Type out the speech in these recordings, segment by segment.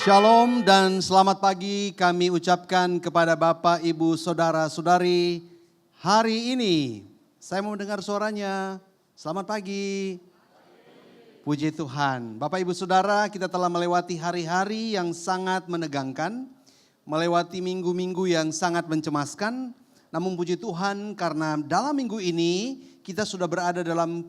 Shalom dan selamat pagi kami ucapkan kepada Bapak, Ibu, Saudara-saudari. Hari ini saya mau mendengar suaranya. Selamat pagi. Puji Tuhan. Bapak, Ibu, Saudara, kita telah melewati hari-hari yang sangat menegangkan. Melewati minggu-minggu yang sangat mencemaskan. Namun puji Tuhan karena dalam minggu ini kita sudah berada dalam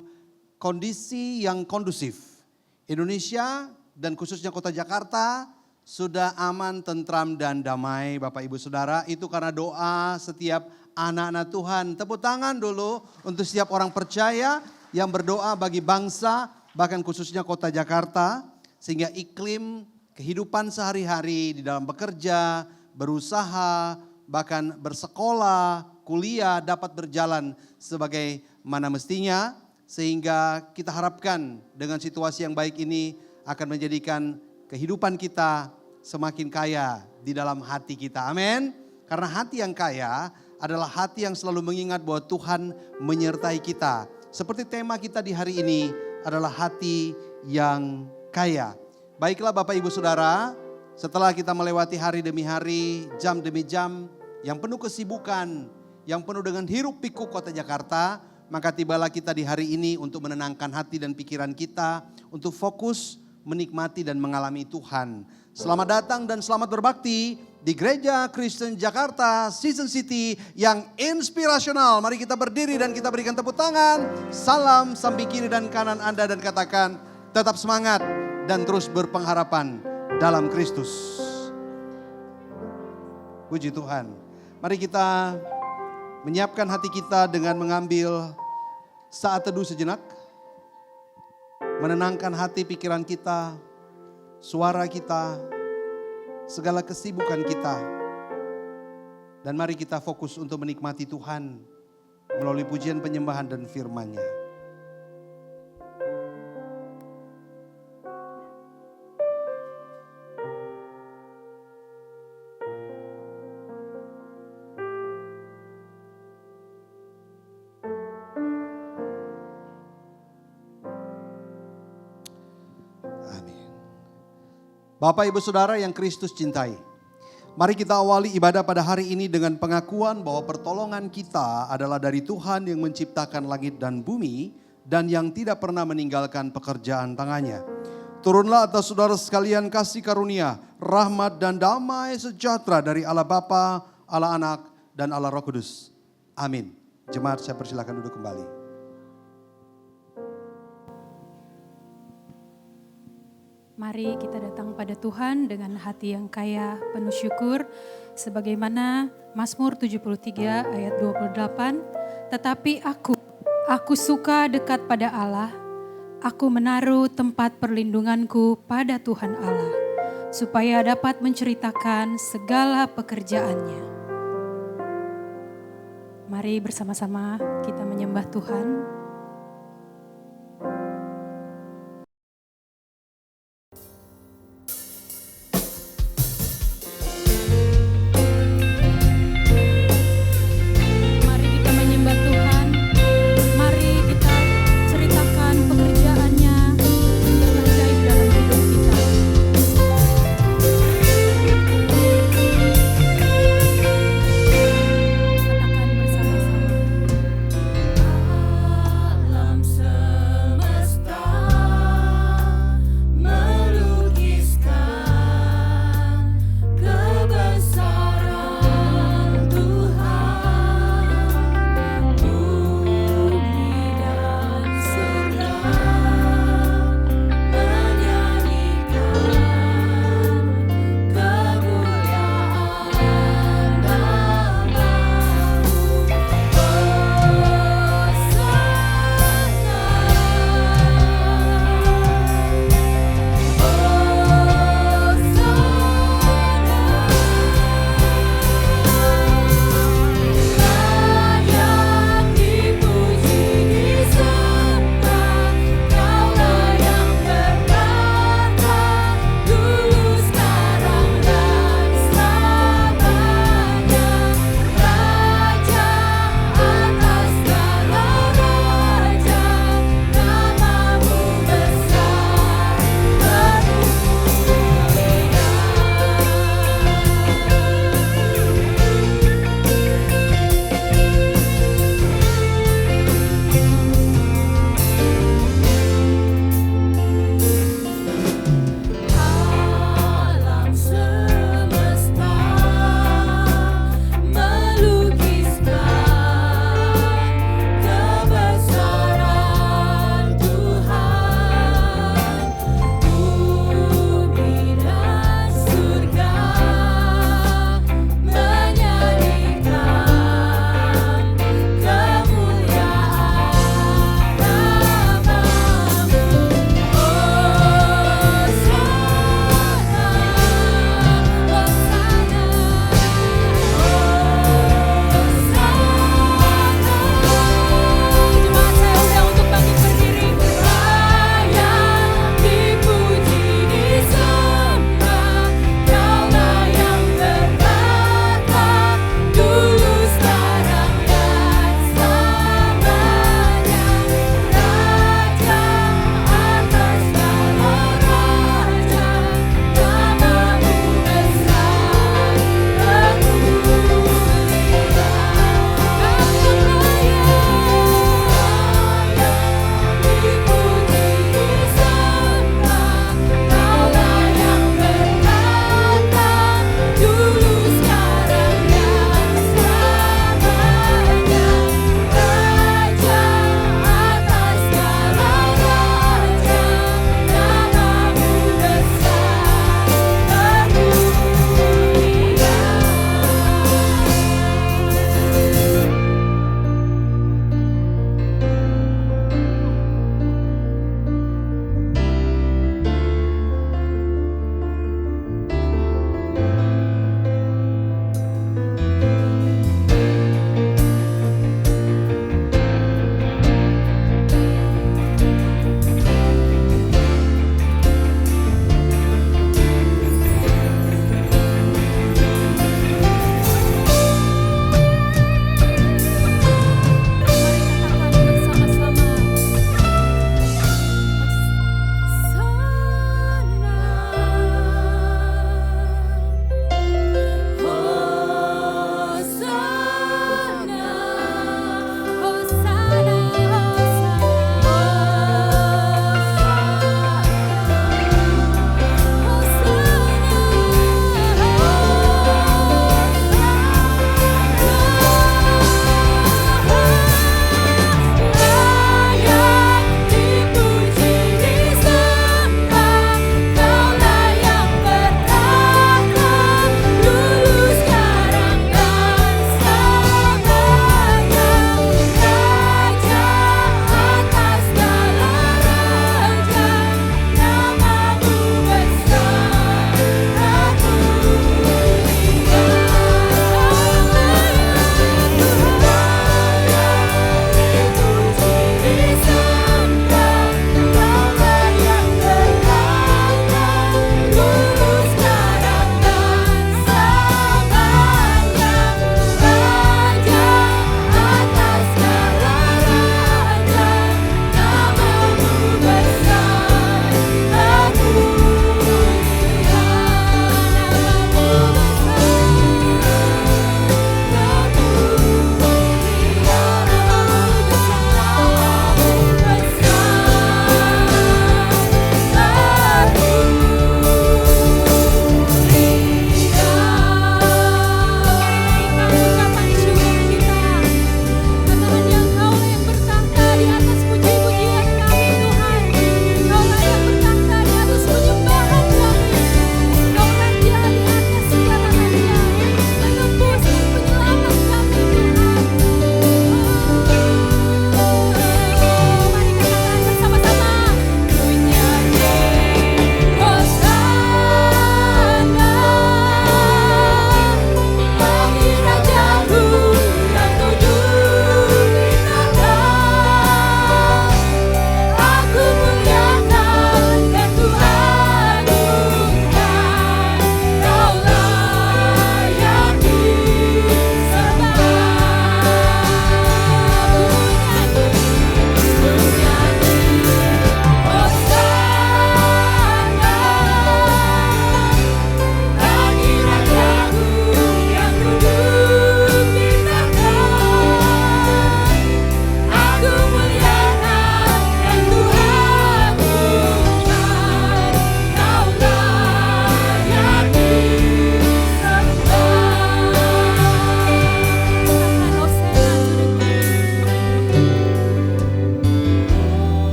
kondisi yang kondusif. Indonesia dan khususnya kota Jakarta sudah aman, tentram, dan damai. Bapak, Ibu, Saudara, itu karena doa setiap anak-anak Tuhan. Tepuk tangan dulu untuk setiap orang percaya yang berdoa bagi bangsa, bahkan khususnya kota Jakarta. Sehingga iklim kehidupan sehari-hari di dalam bekerja, berusaha, bahkan bersekolah, kuliah dapat berjalan sebagaimana mestinya. Sehingga kita harapkan dengan situasi yang baik ini akan menjadikan kehidupan kita semakin kaya di dalam hati kita. Amin. Karena hati yang kaya adalah hati yang selalu mengingat bahwa Tuhan menyertai kita. Seperti tema kita di hari ini adalah hati yang kaya. Baiklah Bapak, Ibu, Saudara, setelah kita melewati hari demi hari, jam demi jam yang penuh kesibukan, yang penuh dengan hiruk pikuk kota Jakarta, maka tibalah kita di hari ini untuk menenangkan hati dan pikiran kita, untuk fokus menikmati dan mengalami Tuhan. Selamat datang dan selamat berbakti di Gereja Kristen Jakarta Season City yang inspirasional. Mari kita berdiri dan kita berikan tepuk tangan. Salam samping kiri dan kanan Anda dan katakan tetap semangat dan terus berpengharapan dalam Kristus. Puji Tuhan. Mari kita menyiapkan hati kita dengan mengambil saat teduh sejenak. Menenangkan hati pikiran kita, suara kita, segala kesibukan kita. Dan mari kita fokus untuk menikmati Tuhan melalui pujian penyembahan dan firman-Nya. Bapak, Ibu, Saudara yang Kristus cintai. Mari kita awali ibadah pada hari ini dengan pengakuan bahwa pertolongan kita adalah dari Tuhan yang menciptakan langit dan bumi dan yang tidak pernah meninggalkan pekerjaan tangannya. Turunlah atas saudara sekalian kasih karunia, rahmat dan damai sejahtera dari Allah Bapa, Allah Anak dan Allah Roh Kudus. Amin. Jemaat, saya persilakan duduk kembali. Mari kita datang pada Tuhan dengan hati yang kaya, penuh syukur. Sebagaimana Mazmur 73 ayat 28. Tetapi aku suka dekat pada Allah. Aku menaruh tempat perlindunganku pada Tuhan Allah. Supaya dapat menceritakan segala pekerjaannya. Mari bersama-sama kita menyembah Tuhan. Katakan bersama-sama.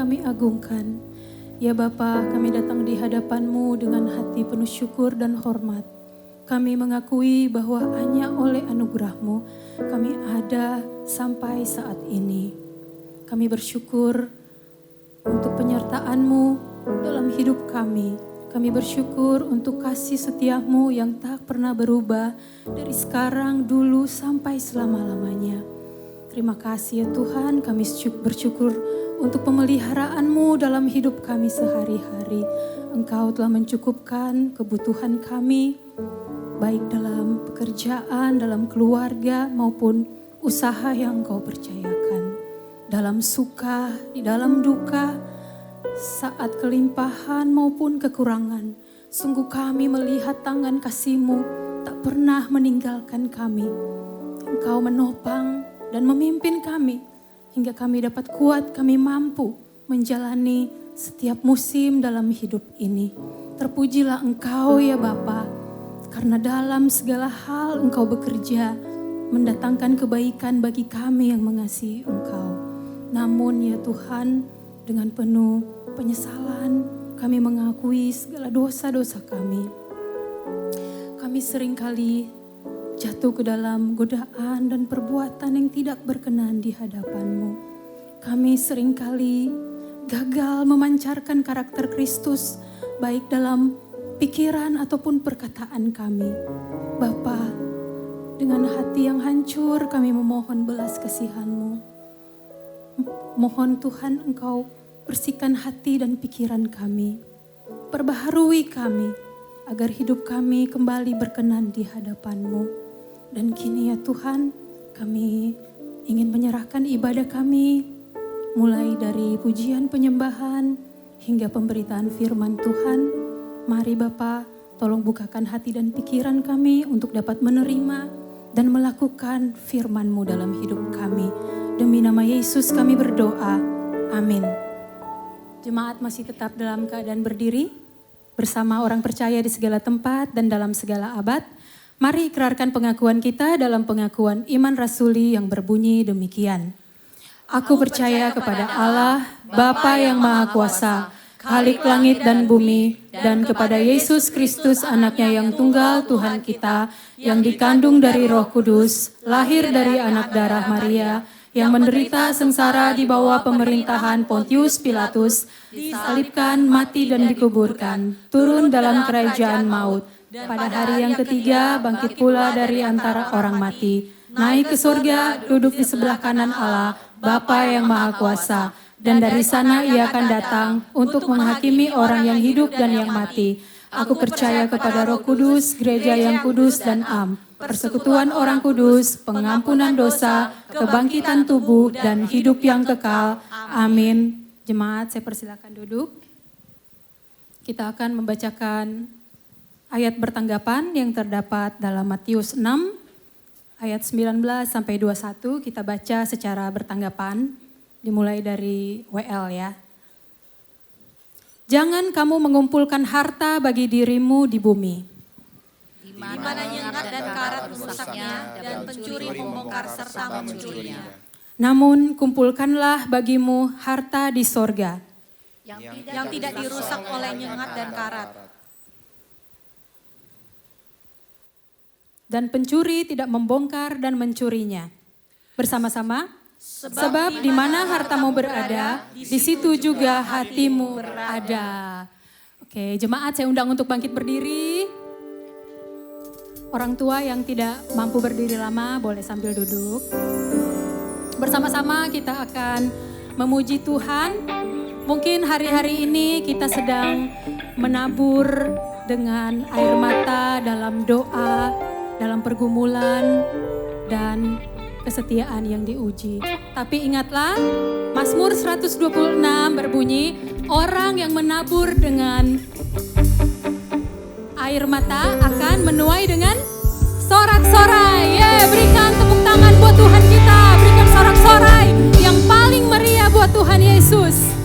kami agungkan. Ya Bapa, kami datang di hadapan-Mu dengan hati penuh syukur dan hormat. Kami mengakui bahwa hanya oleh anugerah-Mu kami ada sampai saat ini. Kami bersyukur untuk penyertaan-Mu dalam hidup kami. Kami bersyukur untuk kasih setia-Mu yang tak pernah berubah dari sekarang, dulu, sampai selama-lamanya. Terima kasih ya Tuhan, kami bersyukur untuk pemeliharaan-Mu dalam hidup kami sehari-hari. Engkau telah mencukupkan kebutuhan kami, baik dalam pekerjaan, dalam keluarga, maupun usaha yang Engkau percayakan. Dalam suka, di dalam duka, saat kelimpahan maupun kekurangan, sungguh kami melihat tangan kasih-Mu tak pernah meninggalkan kami. Engkau menopang dan memimpin kami, hingga kami dapat kuat, kami mampu menjalani setiap musim dalam hidup ini. Terpujilah Engkau ya Bapa, karena dalam segala hal Engkau bekerja, mendatangkan kebaikan bagi kami yang mengasihi Engkau. Namun ya Tuhan, dengan penuh penyesalan, kami mengakui segala dosa-dosa kami. Kami seringkali jatuh ke dalam godaan dan perbuatan yang tidak berkenan di hadapan-Mu. Kami seringkali gagal memancarkan karakter Kristus, baik dalam pikiran ataupun perkataan kami. Bapa, dengan hati yang hancur kami memohon belas kasihan-Mu. Mohon Tuhan Engkau bersihkan hati dan pikiran kami. Perbaharui kami agar hidup kami kembali berkenan di hadapan-Mu. Dan kini ya Tuhan, kami ingin menyerahkan ibadah kami mulai dari pujian penyembahan hingga pemberitaan firman Tuhan. Mari Bapa, tolong bukakan hati dan pikiran kami untuk dapat menerima dan melakukan firman-Mu dalam hidup kami. Demi nama Yesus kami berdoa. Amin. Jemaat masih tetap dalam keadaan berdiri bersama orang percaya di segala tempat dan dalam segala abad. Mari ikrarkan pengakuan kita dalam pengakuan iman rasuli yang berbunyi demikian. Aku percaya kepada Allah, Bapa yang Maha Kuasa, Khalik langit dan bumi, dan kepada Yesus Kristus anaknya yang tunggal Tuhan kita, yang dikandung dari Roh Kudus, lahir dari anak darah Maria, yang menderita sengsara di bawah pemerintahan Pontius Pilatus, disalibkan, mati dan dikuburkan, turun dalam kerajaan maut. Pada hari yang ketiga bangkit pula dari antara orang mati, naik ke surga, duduk di sebelah kanan Allah, Bapa yang Maha Kuasa, dan dari sana Ia akan datang untuk menghakimi orang yang hidup dan yang mati. Aku percaya kepada Roh Kudus, gereja yang kudus dan am, persekutuan orang kudus, pengampunan dosa, kebangkitan tubuh, dan hidup yang kekal. Amin. Jemaat, saya persilakan duduk. Kita akan membacakan ayat bertanggapan yang terdapat dalam Matius 6, ayat 19 sampai 21. Kita baca secara bertanggapan, dimulai dari WL ya. Jangan kamu mengumpulkan harta bagi dirimu di bumi, di mana nyengat dan karat merusaknya, dan pencuri membongkar serta mencurinya. Namun kumpulkanlah bagimu harta di sorga, yang tidak dirusak oleh nyengat dan karat. Dan pencuri tidak membongkar dan mencurinya. Bersama-sama. Sebab di mana hartamu berada, di situ juga hatimu berada. Oke, jemaat saya undang untuk bangkit berdiri. Orang tua yang tidak mampu berdiri lama boleh sambil duduk. Bersama-sama kita akan memuji Tuhan. Mungkin hari-hari ini kita sedang menabur dengan air mata dalam doa, dalam pergumulan, dan kesetiaan yang diuji. Tapi ingatlah, Mazmur 126 berbunyi, orang yang menabur dengan air mata akan menuai dengan sorak-sorai. Berikan tepuk tangan buat Tuhan kita, berikan sorak-sorai yang paling meriah buat Tuhan Yesus.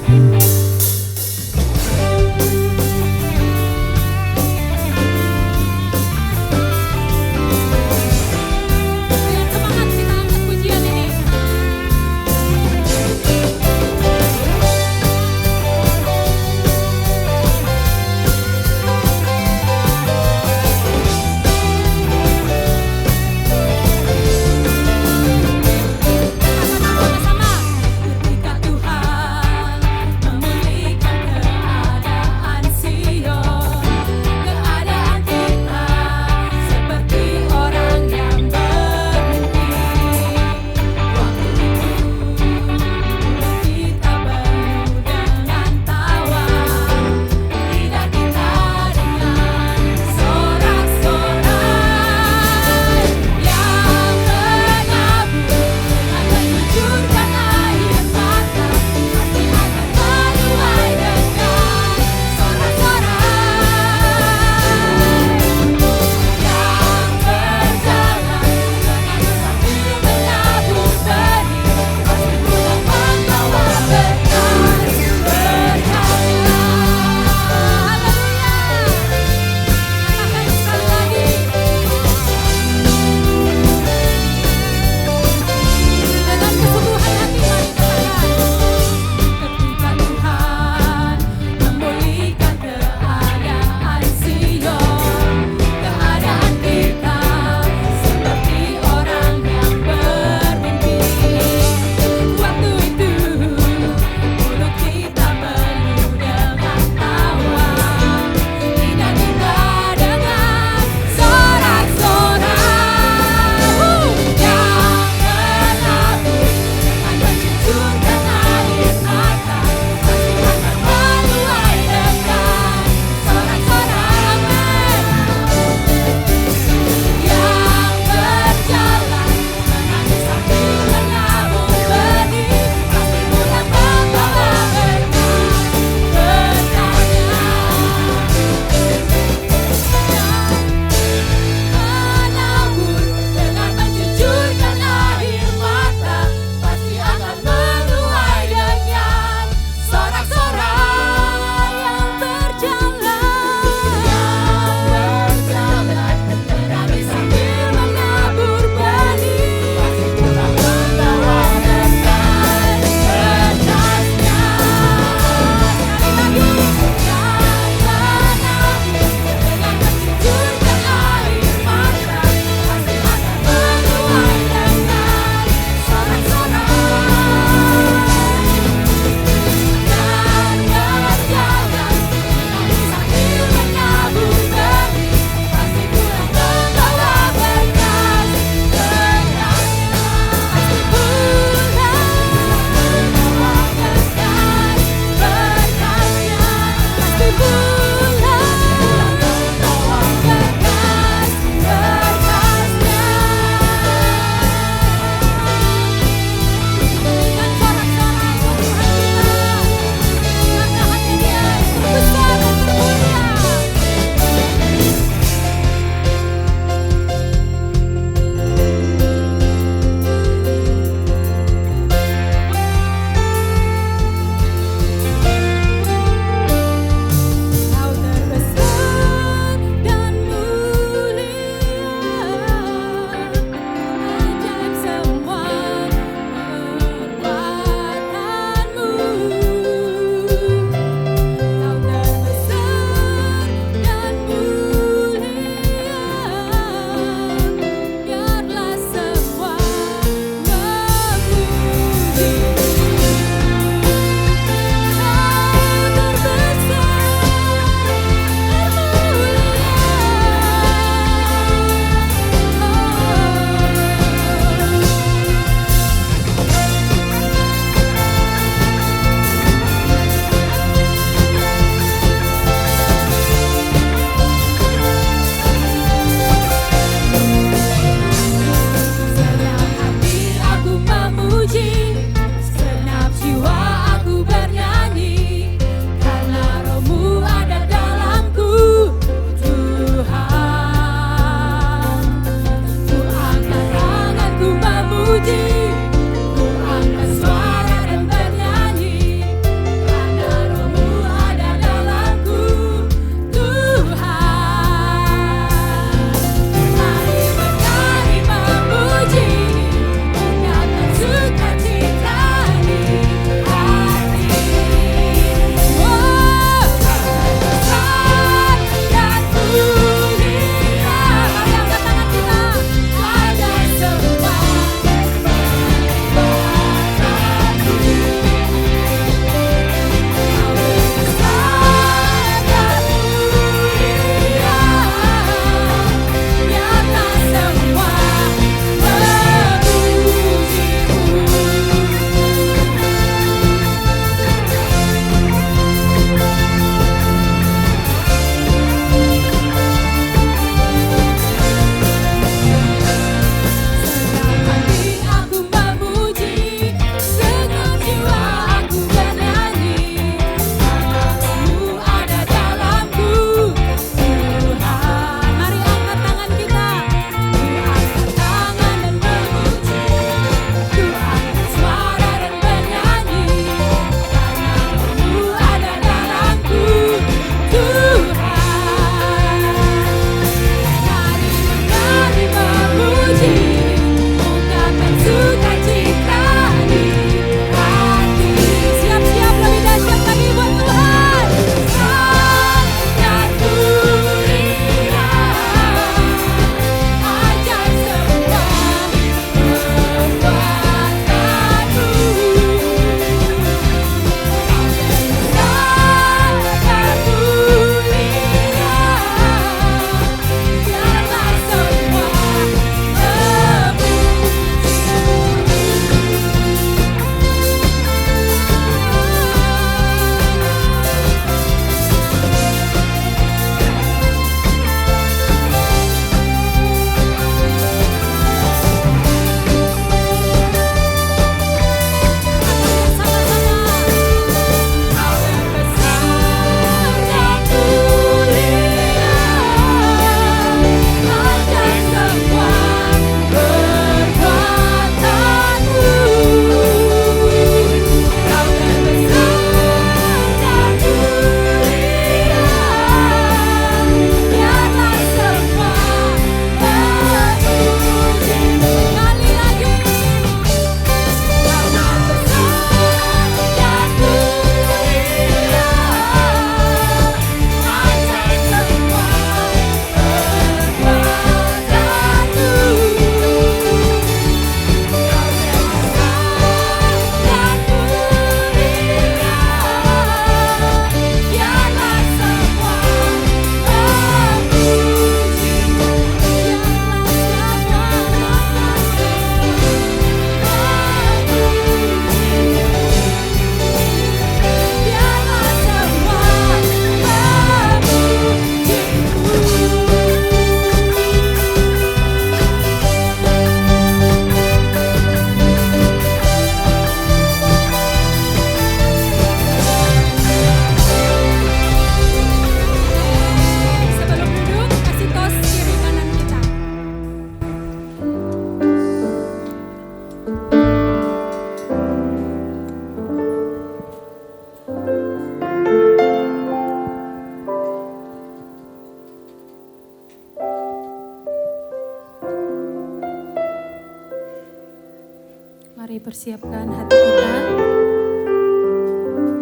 Mari persiapkan hati kita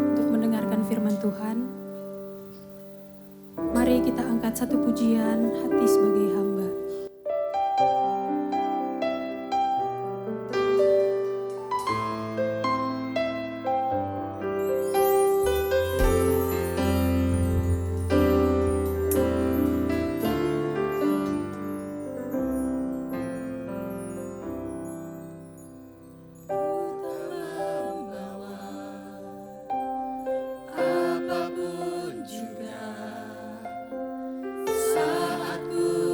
untuk mendengarkan firman Tuhan. Mari kita angkat satu pujian hati sebagai hamba. Apapun juga saat ku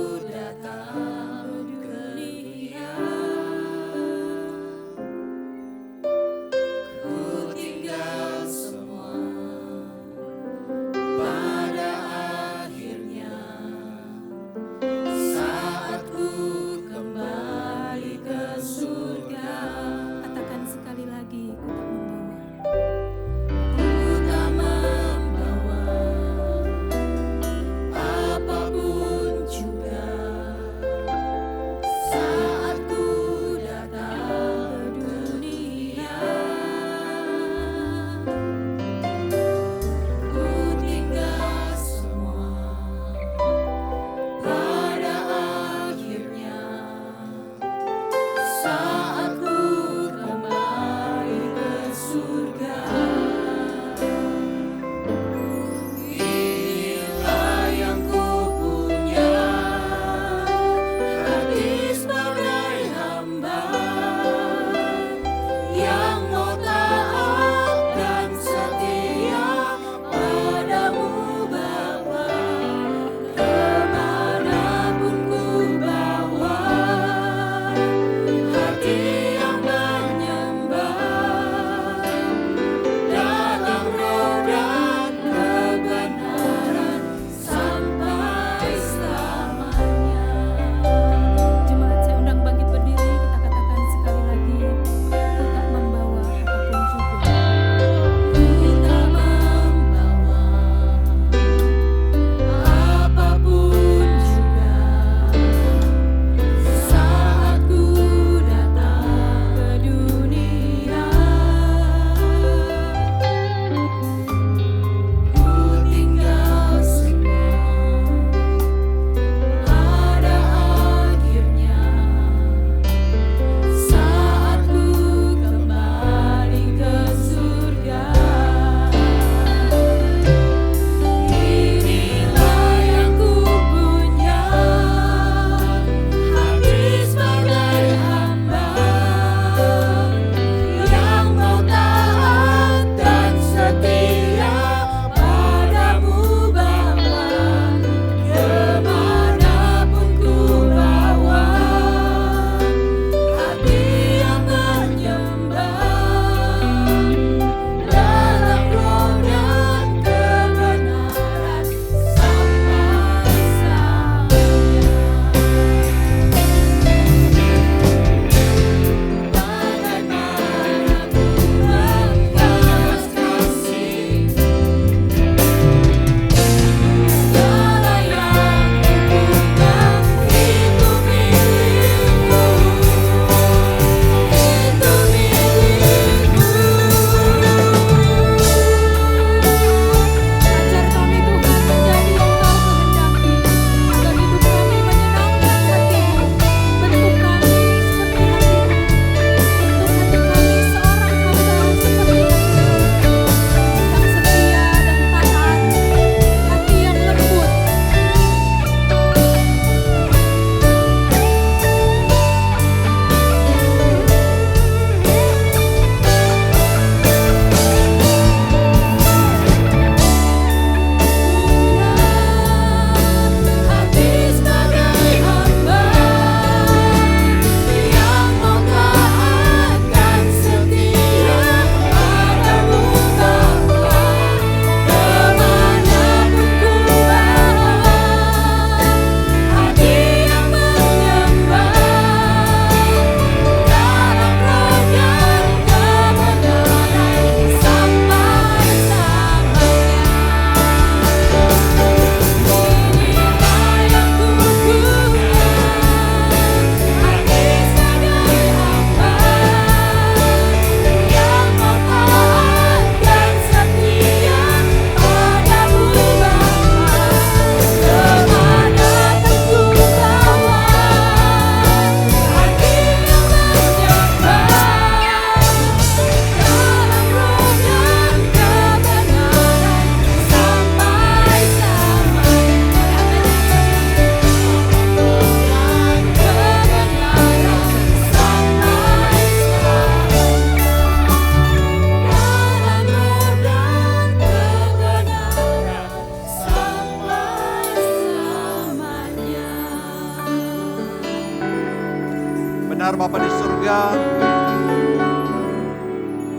Benar Bapa di surga,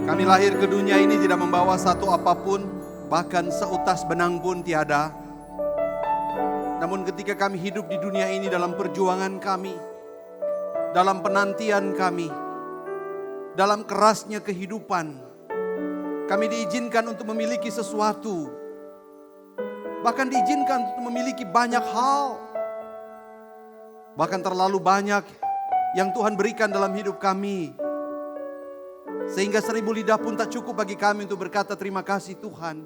kami lahir ke dunia ini tidak membawa satu apapun, bahkan seutas benang pun tiada. Namun ketika kami hidup di dunia ini dalam perjuangan kami, dalam penantian kami, dalam kerasnya kehidupan, kami diizinkan untuk memiliki sesuatu. Bahkan diizinkan untuk memiliki banyak hal. Bahkan terlalu banyak yang Tuhan berikan dalam hidup kami. Sehingga 1000 lidah pun tak cukup bagi kami untuk berkata terima kasih Tuhan.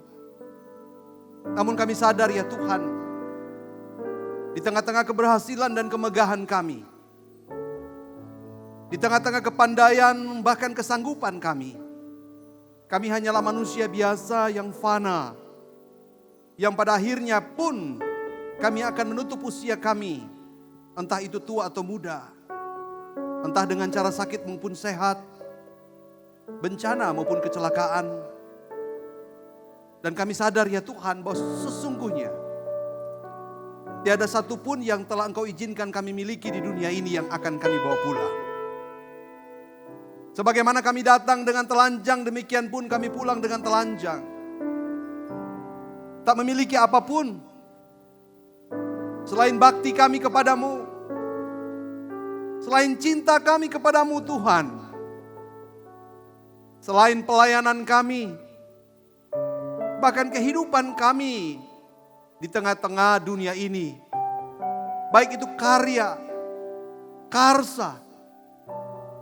Namun kami sadar ya Tuhan, di tengah-tengah keberhasilan dan kemegahan kami, di tengah-tengah kepandaian bahkan kesanggupan kami hanyalah manusia biasa yang fana. Yang pada akhirnya pun kami akan menutup usia kami, entah itu tua atau muda. Entah dengan cara sakit maupun sehat, bencana maupun kecelakaan. Dan kami sadar ya Tuhan bahwa sesungguhnya tiada satupun yang telah Engkau izinkan kami miliki di dunia ini yang akan kami bawa pulang. Sebagaimana kami datang dengan telanjang, demikian pun kami pulang dengan telanjang. Tak memiliki apapun selain bakti kami kepadamu, selain cinta kami kepadamu Tuhan, selain pelayanan kami, bahkan kehidupan kami di tengah-tengah dunia ini. Baik itu karya, karsa,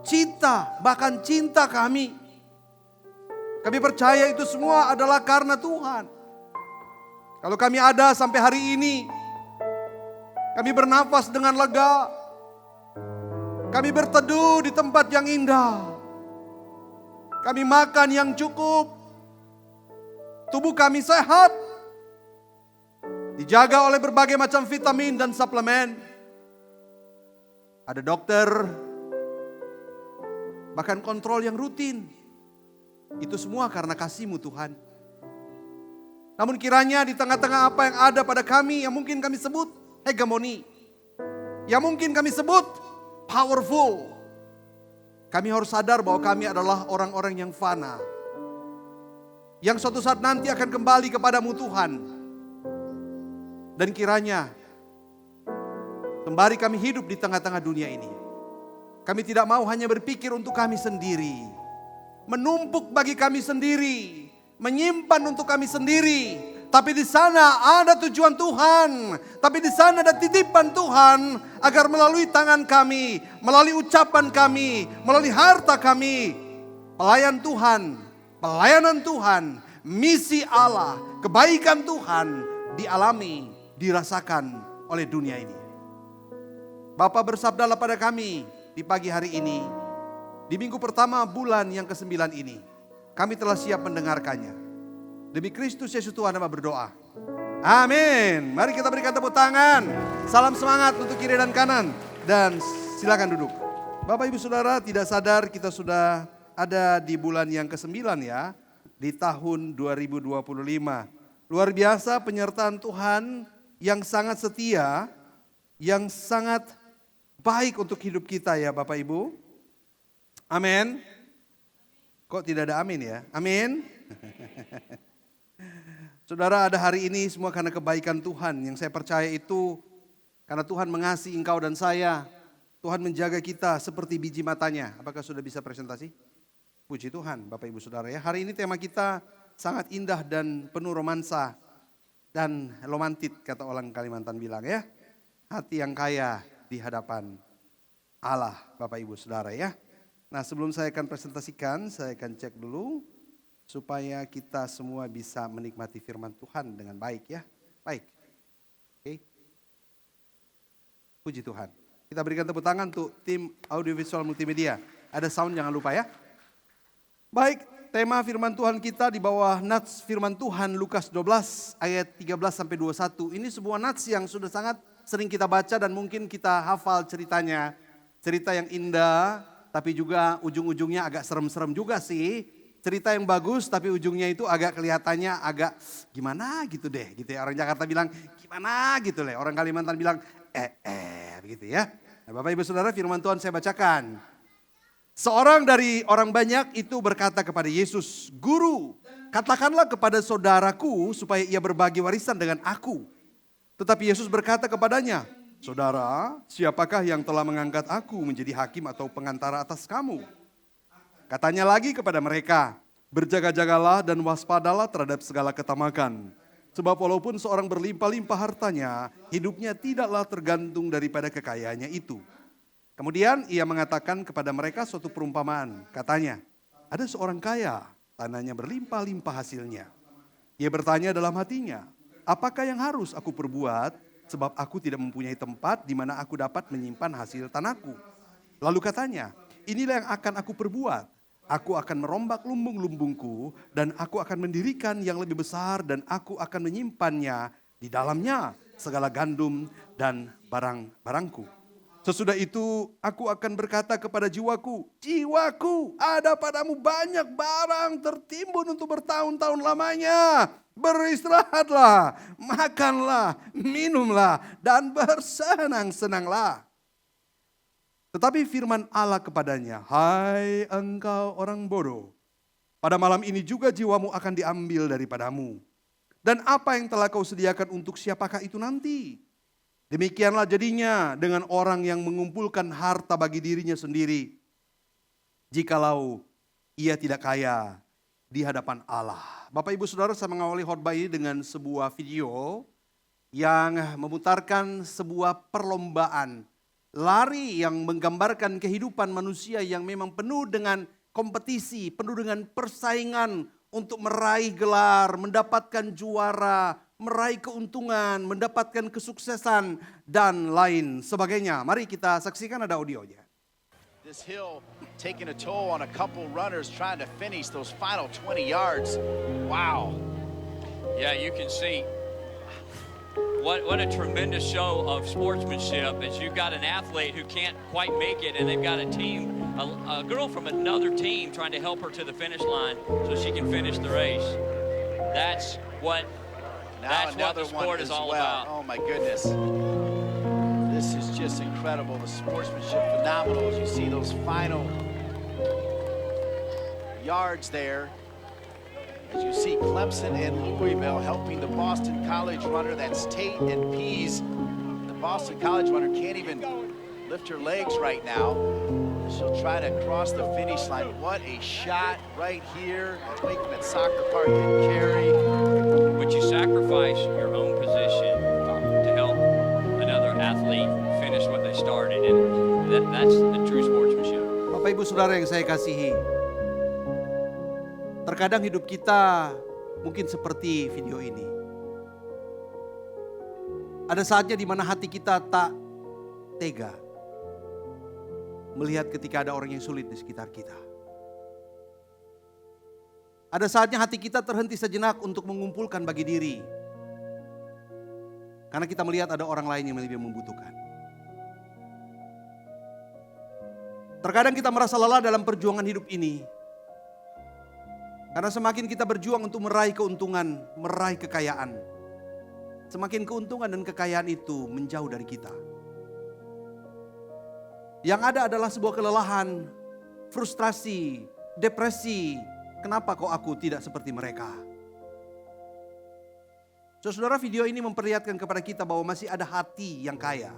cita, bahkan cinta kami. Kami percaya itu semua adalah karena Tuhan. Kalau kami ada sampai hari ini, kami bernafas dengan lega, kami berteduh di tempat yang indah, kami makan yang cukup, tubuh kami sehat, dijaga oleh berbagai macam vitamin dan suplemen. Ada dokter, bahkan kontrol yang rutin. Itu semua karena kasih-Mu Tuhan. Namun kiranya di tengah-tengah apa yang ada pada kami yang mungkin kami sebut hegemoni, yang mungkin kami sebut powerful, kami harus sadar bahwa kami adalah orang-orang yang fana, yang suatu saat nanti akan kembali kepadamu Tuhan. Dan kiranya sembari kami hidup di tengah-tengah dunia ini, kami tidak mau hanya berpikir untuk kami sendiri, menumpuk bagi kami sendiri, menyimpan untuk kami sendiri. Tapi di sana ada tujuan Tuhan, tapi di sana ada titipan Tuhan agar melalui tangan kami, melalui ucapan kami, melalui harta kami, pelayan Tuhan, pelayanan Tuhan, misi Allah, kebaikan Tuhan dialami, dirasakan oleh dunia ini. Bapa bersabdalah pada kami di pagi hari ini, di minggu pertama bulan yang ke-9 ini, kami telah siap mendengarkannya. Demi Kristus Yesus Tuhan Bapa berdoa. Amin. Mari kita berikan tepuk tangan. Salam semangat untuk kiri dan kanan. Dan silakan duduk. Bapak Ibu Saudara, tidak sadar kita sudah ada di bulan yang ke-9 ya. Di tahun 2025. Luar biasa penyertaan Tuhan yang sangat setia, yang sangat baik untuk hidup kita ya Bapak Ibu. Amin. Kok tidak ada amin ya? Amin. Saudara, ada hari ini semua karena kebaikan Tuhan. Yang saya percaya itu karena Tuhan mengasihi engkau dan saya. Tuhan menjaga kita seperti biji matanya. Apakah sudah bisa presentasi? Puji Tuhan Bapak Ibu Saudara ya. Hari ini tema kita sangat indah dan penuh romansa. Dan romantik kata orang Kalimantan bilang ya. Hati yang kaya di hadapan Allah Bapak Ibu Saudara ya. Nah sebelum saya akan presentasikan, saya akan cek dulu supaya kita semua bisa menikmati firman Tuhan dengan baik ya. Baik. Oke. Puji Tuhan. Kita berikan tepuk tangan untuk tim audiovisual multimedia. Ada sound jangan lupa ya. Baik, tema firman Tuhan kita di bawah nats firman Tuhan Lukas 12 ayat 13 sampai 21. Ini sebuah nats yang sudah sangat sering kita baca dan mungkin kita hafal ceritanya. Cerita yang indah, tapi juga ujung-ujungnya agak serem-serem juga sih. Cerita yang bagus tapi ujungnya itu agak kelihatannya agak gimana gitu deh. Gitu ya. Orang Jakarta bilang gimana gitu deh. Orang Kalimantan bilang begitu ya. Nah, Bapak Ibu Saudara firman Tuhan saya bacakan. Seorang dari orang banyak itu berkata kepada Yesus, "Guru, katakanlah kepada saudaraku supaya ia berbagi warisan dengan aku." Tetapi Yesus berkata kepadanya, "Saudara, siapakah yang telah mengangkat aku menjadi hakim atau pengantara atas kamu?" Katanya lagi kepada mereka, "Berjaga-jagalah dan waspadalah terhadap segala ketamakan. Sebab walaupun seorang berlimpah-limpah hartanya, hidupnya tidaklah tergantung daripada kekayaannya itu." Kemudian ia mengatakan kepada mereka suatu perumpamaan. Katanya, ada seorang kaya, tanahnya berlimpah-limpah hasilnya. Ia bertanya dalam hatinya, apakah yang harus aku perbuat sebab aku tidak mempunyai tempat di mana aku dapat menyimpan hasil tanahku. Lalu katanya, inilah yang akan aku perbuat. Aku akan merombak lumbung-lumbungku dan aku akan mendirikan yang lebih besar dan aku akan menyimpannya di dalamnya segala gandum dan barang-barangku. Sesudah itu aku akan berkata kepada jiwaku, jiwaku, ada padamu banyak barang tertimbun untuk bertahun-tahun lamanya. Beristirahatlah, makanlah, minumlah, dan bersenang-senanglah. Tetapi firman Allah kepadanya, hai engkau orang bodoh, pada malam ini juga jiwamu akan diambil daripadamu. Dan apa yang telah kau sediakan untuk siapakah itu nanti? Demikianlah jadinya dengan orang yang mengumpulkan harta bagi dirinya sendiri, jikalau ia tidak kaya di hadapan Allah. Bapak Ibu Saudara, saya mengawali khotbah ini dengan sebuah video yang memutarkan sebuah perlombaan lari yang menggambarkan kehidupan manusia yang memang penuh dengan kompetisi, penuh dengan persaingan untuk meraih gelar, mendapatkan juara, meraih keuntungan, mendapatkan kesuksesan, dan lain sebagainya. Mari kita saksikan, ada audionya. This hill taking a toll on a couple runners trying to finish those final 20 yards. Wow. Yeah, you can see what a tremendous show of sportsmanship as you've got an athlete who can't quite make it and they've got a team, a girl from another team trying to help her to the finish line so she can finish the race. That's what the sport is all about. Oh my goodness. This is just incredible. The sportsmanship phenomenal as you see those final yards there. As you see Clemson and Louisville helping the Boston College runner, that's Tate and Pease. The Boston College runner can't even lift her legs right now. She'll try to cross the finish line. What a shot right here. Let's make that soccer park get carried. But you sacrifice your own position to help another athlete finish what they started. And that's the true sportsmanship. Bapak Ibu Saudara yang saya kasihi, terkadang hidup kita mungkin seperti video ini. Ada saatnya di mana hati kita tak tega melihat ketika ada orang yang sulit di sekitar kita. Ada saatnya hati kita terhenti sejenak untuk mengumpulkan bagi diri. Karena kita melihat ada orang lain yang lebih membutuhkan. Terkadang kita merasa lelah dalam perjuangan hidup ini. Karena semakin kita berjuang untuk meraih keuntungan, meraih kekayaan, semakin keuntungan dan kekayaan itu menjauh dari kita. Yang ada adalah sebuah kelelahan, frustrasi, depresi. Kenapa kok aku tidak seperti mereka? Saudara, video ini memperlihatkan kepada kita bahwa masih ada hati yang kaya.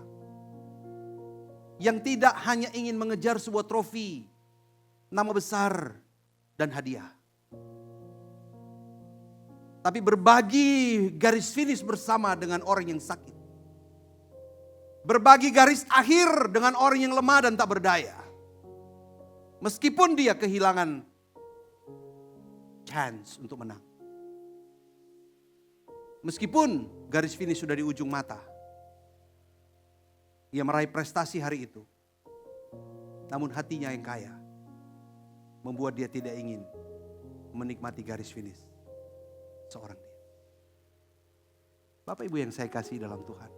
Yang tidak hanya ingin mengejar sebuah trofi, nama besar, dan hadiah. Tapi berbagi garis finish bersama dengan orang yang sakit. Berbagi garis akhir dengan orang yang lemah dan tak berdaya. Meskipun dia kehilangan chance untuk menang. Meskipun garis finish sudah di ujung mata. Ia meraih prestasi hari itu. Namun hatinya yang kaya membuat dia tidak ingin menikmati garis finish seorang dia. Bapak Ibu yang saya kasih dalam Tuhan.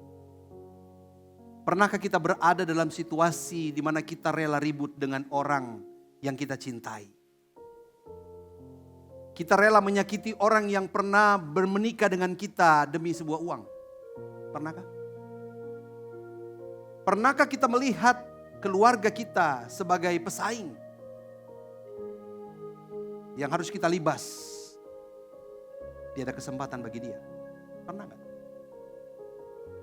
Pernahkah kita berada dalam situasi di mana kita rela ribut dengan orang yang kita cintai? Kita rela menyakiti orang yang pernah bermenikah dengan kita demi sebuah uang. Pernahkah? Pernahkah kita melihat keluarga kita sebagai pesaing? yang harus kita libas, tiada kesempatan bagi dia. Pernah nggak?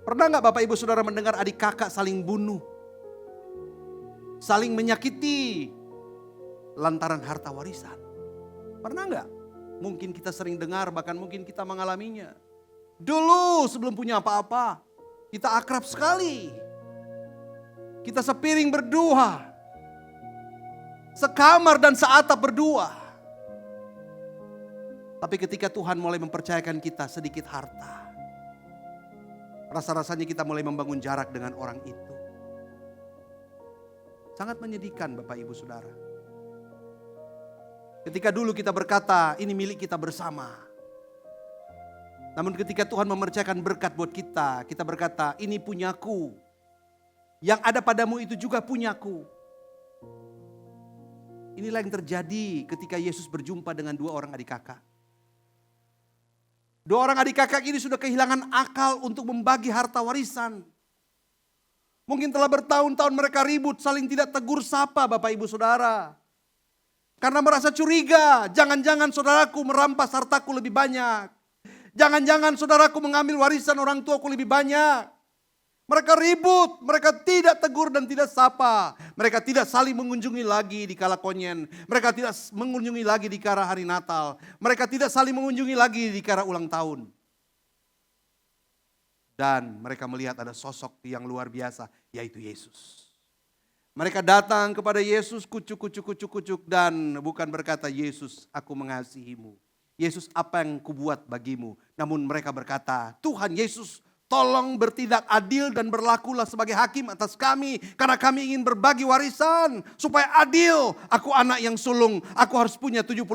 Pernah nggak Bapak Ibu Saudara mendengar adik kakak saling bunuh, saling menyakiti lantaran harta warisan? Pernah nggak? Mungkin kita sering dengar, bahkan mungkin kita mengalaminya. Dulu sebelum punya apa-apa, kita akrab sekali. Kita sepiring berdua, sekamar dan seatap berdua. Tapi ketika Tuhan mulai mempercayakan kita sedikit harta, rasa-rasanya kita mulai membangun jarak dengan orang itu. Sangat menyedihkan Bapak Ibu Saudara. Ketika dulu kita berkata ini milik kita bersama. Namun ketika Tuhan mempercayakan berkat buat kita, kita berkata ini punyaku. Yang ada padamu itu juga punyaku. Inilah yang terjadi ketika Yesus berjumpa dengan dua orang adik kakak. Dua orang adik kakak ini sudah kehilangan akal untuk membagi harta warisan. Mungkin telah bertahun-tahun mereka ribut, saling tidak tegur sapa Bapak Ibu Saudara. Karena merasa curiga, jangan-jangan saudaraku merampas hartaku lebih banyak. Jangan-jangan saudaraku mengambil warisan orang tuaku lebih banyak. Mereka ribut, mereka tidak tegur dan tidak sapa. Mereka tidak saling mengunjungi lagi di kala konyen. Mereka tidak mengunjungi lagi di kala hari Natal. Mereka tidak saling mengunjungi lagi di kala ulang tahun. Dan mereka melihat ada sosok yang luar biasa, yaitu Yesus. Mereka datang kepada Yesus kucuk dan bukan berkata, Yesus aku mengasihimu. Yesus apa yang kubuat bagimu. Namun mereka berkata, Tuhan Yesus tolong bertindak adil dan berlakulah sebagai hakim atas kami. Karena kami ingin berbagi warisan supaya adil. Aku anak yang sulung, aku harus punya 70%.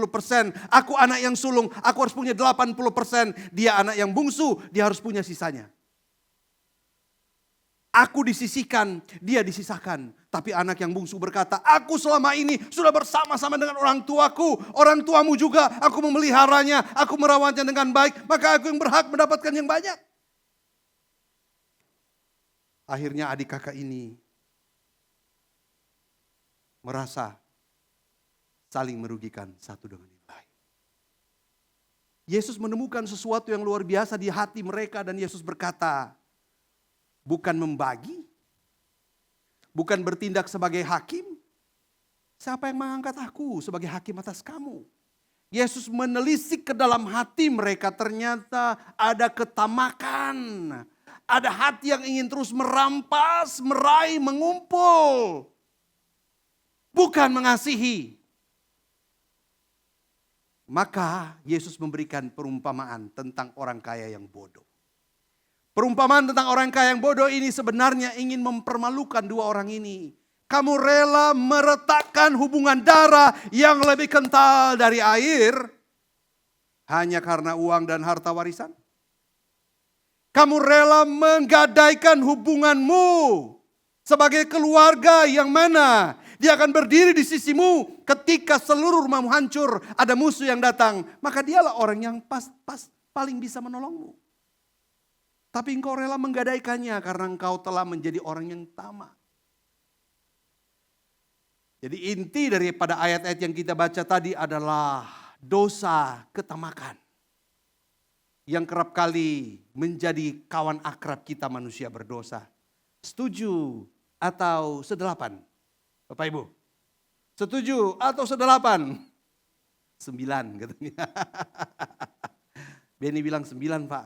Aku anak yang sulung, aku harus punya 80%. Dia anak yang bungsu, dia harus punya sisanya. Aku disisihkan, dia disisahkan. Tapi anak yang bungsu berkata, aku selama ini sudah bersama-sama dengan orang tuaku. Orang tuamu juga, aku memeliharanya, aku merawatnya dengan baik. Maka aku yang berhak mendapatkan yang banyak. Akhirnya adik kakak ini merasa saling merugikan satu dengan yang lain. Yesus menemukan sesuatu yang luar biasa di hati mereka dan Yesus berkata, bukan membagi, bukan bertindak sebagai hakim. Siapa yang mengangkat aku sebagai hakim atas kamu? Yesus menelisik ke dalam hati mereka, ternyata ada ketamakan. Ada hati yang ingin terus merampas, meraih, mengumpul. Bukan mengasihi. Maka Yesus memberikan perumpamaan tentang orang kaya yang bodoh. Perumpamaan tentang orang kaya yang bodoh ini sebenarnya ingin mempermalukan dua orang ini. Kamu rela meretakkan hubungan darah yang lebih kental dari air hanya karena uang dan harta warisan? Kamu rela menggadaikan hubunganmu sebagai keluarga yang mana dia akan berdiri di sisimu ketika seluruh rumahmu hancur, ada musuh yang datang, maka dialah orang yang paling bisa menolongmu. Tapi engkau rela menggadaikannya karena engkau telah menjadi orang yang tamak. Jadi inti daripada ayat-ayat yang kita baca tadi adalah dosa ketamakan. Yang kerap kali menjadi kawan akrab kita manusia berdosa. Setuju atau sedelapan? Bapak Ibu, setuju atau sedelapan? 9 katanya. Benny bilang 9 Pak.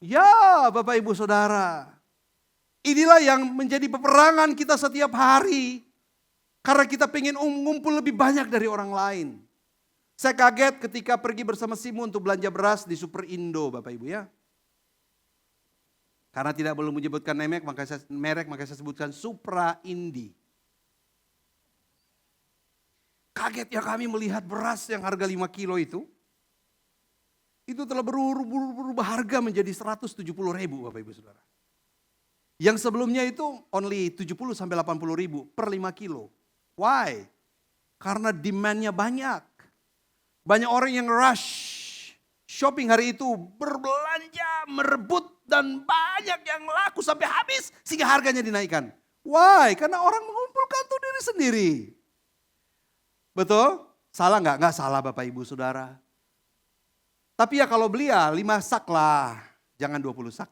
Ya Bapak Ibu Saudara. Inilah yang menjadi peperangan kita setiap hari. Karena kita pengen ngumpul lebih banyak dari orang lain. Saya kaget ketika pergi bersama Simu untuk belanja beras di Super Indo Bapak Ibu ya. Karena tidak belum menyebutkan merek maka saya sebutkan Supra Indi. Kaget ya kami melihat beras yang harga 5 kilo itu telah berubah harga menjadi 170.000 Bapak Ibu Saudara. Yang sebelumnya itu only 70 sampai 80.000 per 5 kilo. Why? Karena demand-nya banyak. Banyak orang yang rush shopping hari itu, berbelanja, merebut dan banyak yang laku sampai habis sehingga harganya dinaikkan. Why? Karena orang mengumpulkan tuh diri sendiri. Betul? Salah nggak? Nggak salah Bapak Ibu Saudara. Tapi ya kalau beli ya 5 sak lah, jangan 20 sak.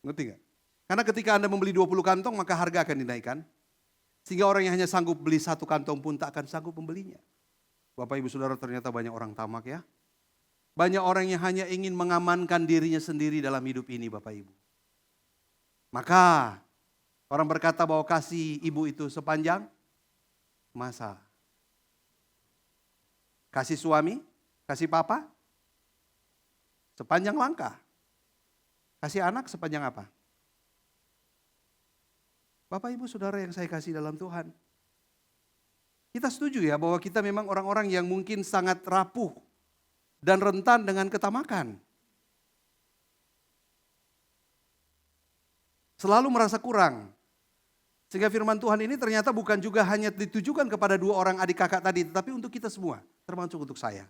Ngerti nggak? Karena ketika Anda membeli 20 kantong maka harga akan dinaikkan. Sehingga orang yang hanya sanggup beli 1 kantong pun tak akan sanggup membelinya. Bapak Ibu Saudara, ternyata banyak orang tamak ya. Banyak orang yang hanya ingin mengamankan dirinya sendiri dalam hidup ini Bapak Ibu. Maka orang berkata bahwa kasih ibu itu sepanjang masa. Kasih suami, kasih papa, sepanjang langkah. Kasih anak sepanjang apa? Bapak Ibu Saudara yang saya kasih dalam Tuhan. Kita setuju ya bahwa kita memang orang-orang yang mungkin sangat rapuh dan rentan dengan ketamakan. Selalu merasa kurang. Sehingga firman Tuhan ini ternyata bukan juga hanya ditujukan kepada 2 orang adik kakak tadi, tetapi untuk kita semua, termasuk untuk saya.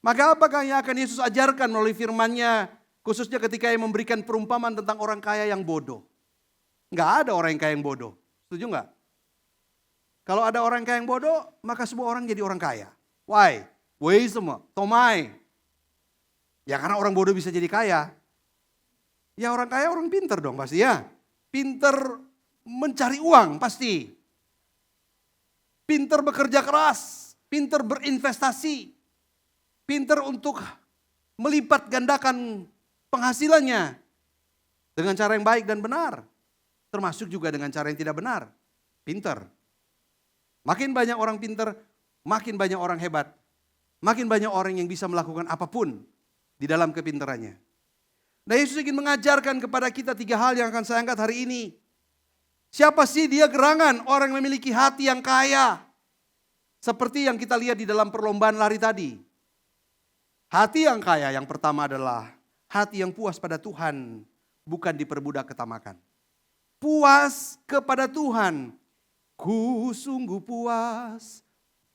Maka apakah yang akan Yesus ajarkan melalui firman-Nya, khususnya ketika Ia memberikan perumpamaan tentang orang kaya yang bodoh? Enggak ada orang yang kaya yang bodoh, setuju enggak? Kalau ada orang kaya yang bodoh, maka semua orang jadi orang kaya. Why? Why semua? Tomai. Ya karena orang bodoh bisa jadi kaya. Ya orang kaya orang pinter dong pasti ya. Pinter mencari uang pasti. Pinter bekerja keras. Pinter berinvestasi. Pinter untuk melipat gandakan penghasilannya. Dengan cara yang baik dan benar. Termasuk juga dengan cara yang tidak benar. Pinter. Makin banyak orang pinter, makin banyak orang hebat. Makin banyak orang yang bisa melakukan apapun di dalam kepinterannya. Nah Yesus ingin mengajarkan kepada kita 3 hal yang akan saya angkat hari ini. Siapa sih dia gerangan orang yang memiliki hati yang kaya? Seperti yang kita lihat di dalam perlombaan lari tadi. Hati yang kaya yang pertama adalah hati yang puas pada Tuhan, bukan diperbudak ketamakan. Puas kepada Tuhan. Ku sungguh puas,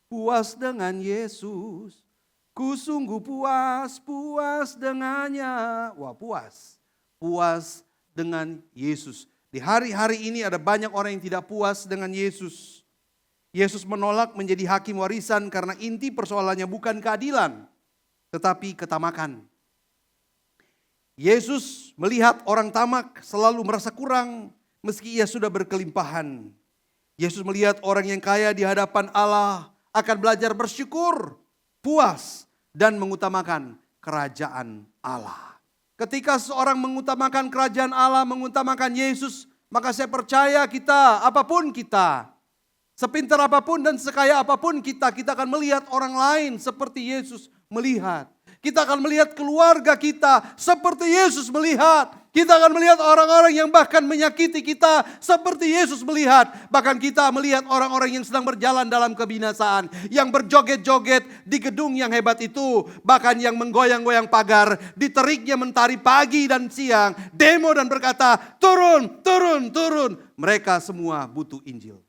puas dengan Yesus. Ku sungguh puas, puas dengannya. Wah puas dengan Yesus. Di hari-hari ini ada banyak orang yang tidak puas dengan Yesus. Yesus menolak menjadi hakim warisan karena inti persoalannya bukan keadilan, tetapi ketamakan. Yesus melihat orang tamak selalu merasa kurang meski ia sudah berkelimpahan. Yesus melihat orang yang kaya di hadapan Allah akan belajar bersyukur, puas, dan mengutamakan kerajaan Allah. Ketika seorang mengutamakan kerajaan Allah, mengutamakan Yesus, maka saya percaya kita, apapun kita, sepintar apapun dan sekaya apapun kita akan melihat orang lain seperti Yesus melihat. Kita akan melihat keluarga kita seperti Yesus melihat. Kita akan melihat orang-orang yang bahkan menyakiti kita seperti Yesus melihat. Bahkan kita melihat orang-orang yang sedang berjalan dalam kebinasaan. Yang berjoget-joget di gedung yang hebat itu. Bahkan yang menggoyang-goyang pagar. Diteriknya mentari pagi dan siang. Demo dan berkata, turun, turun, turun. Mereka semua butuh Injil.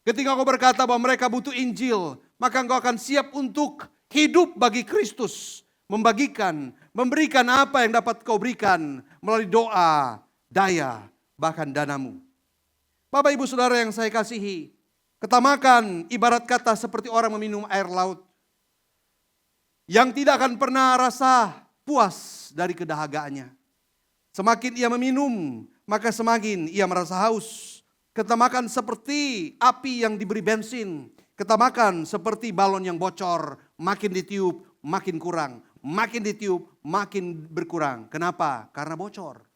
Ketika engkau berkata bahwa mereka butuh Injil, maka engkau akan siap untuk hidup bagi Kristus. Membagikan, memberikan apa yang dapat kau berikan melalui doa, daya, bahkan danamu. Bapak Ibu Saudara yang saya kasihi, ketamakan ibarat kata seperti orang meminum air laut. Yang tidak akan pernah rasa puas dari kedahagaannya. Semakin ia meminum, maka semakin ia merasa haus. Ketamakan seperti api yang diberi bensin. Ketamakan seperti balon yang bocor, makin ditiup, makin kurang. Makin ditiup, makin berkurang. Kenapa? Karena bocor.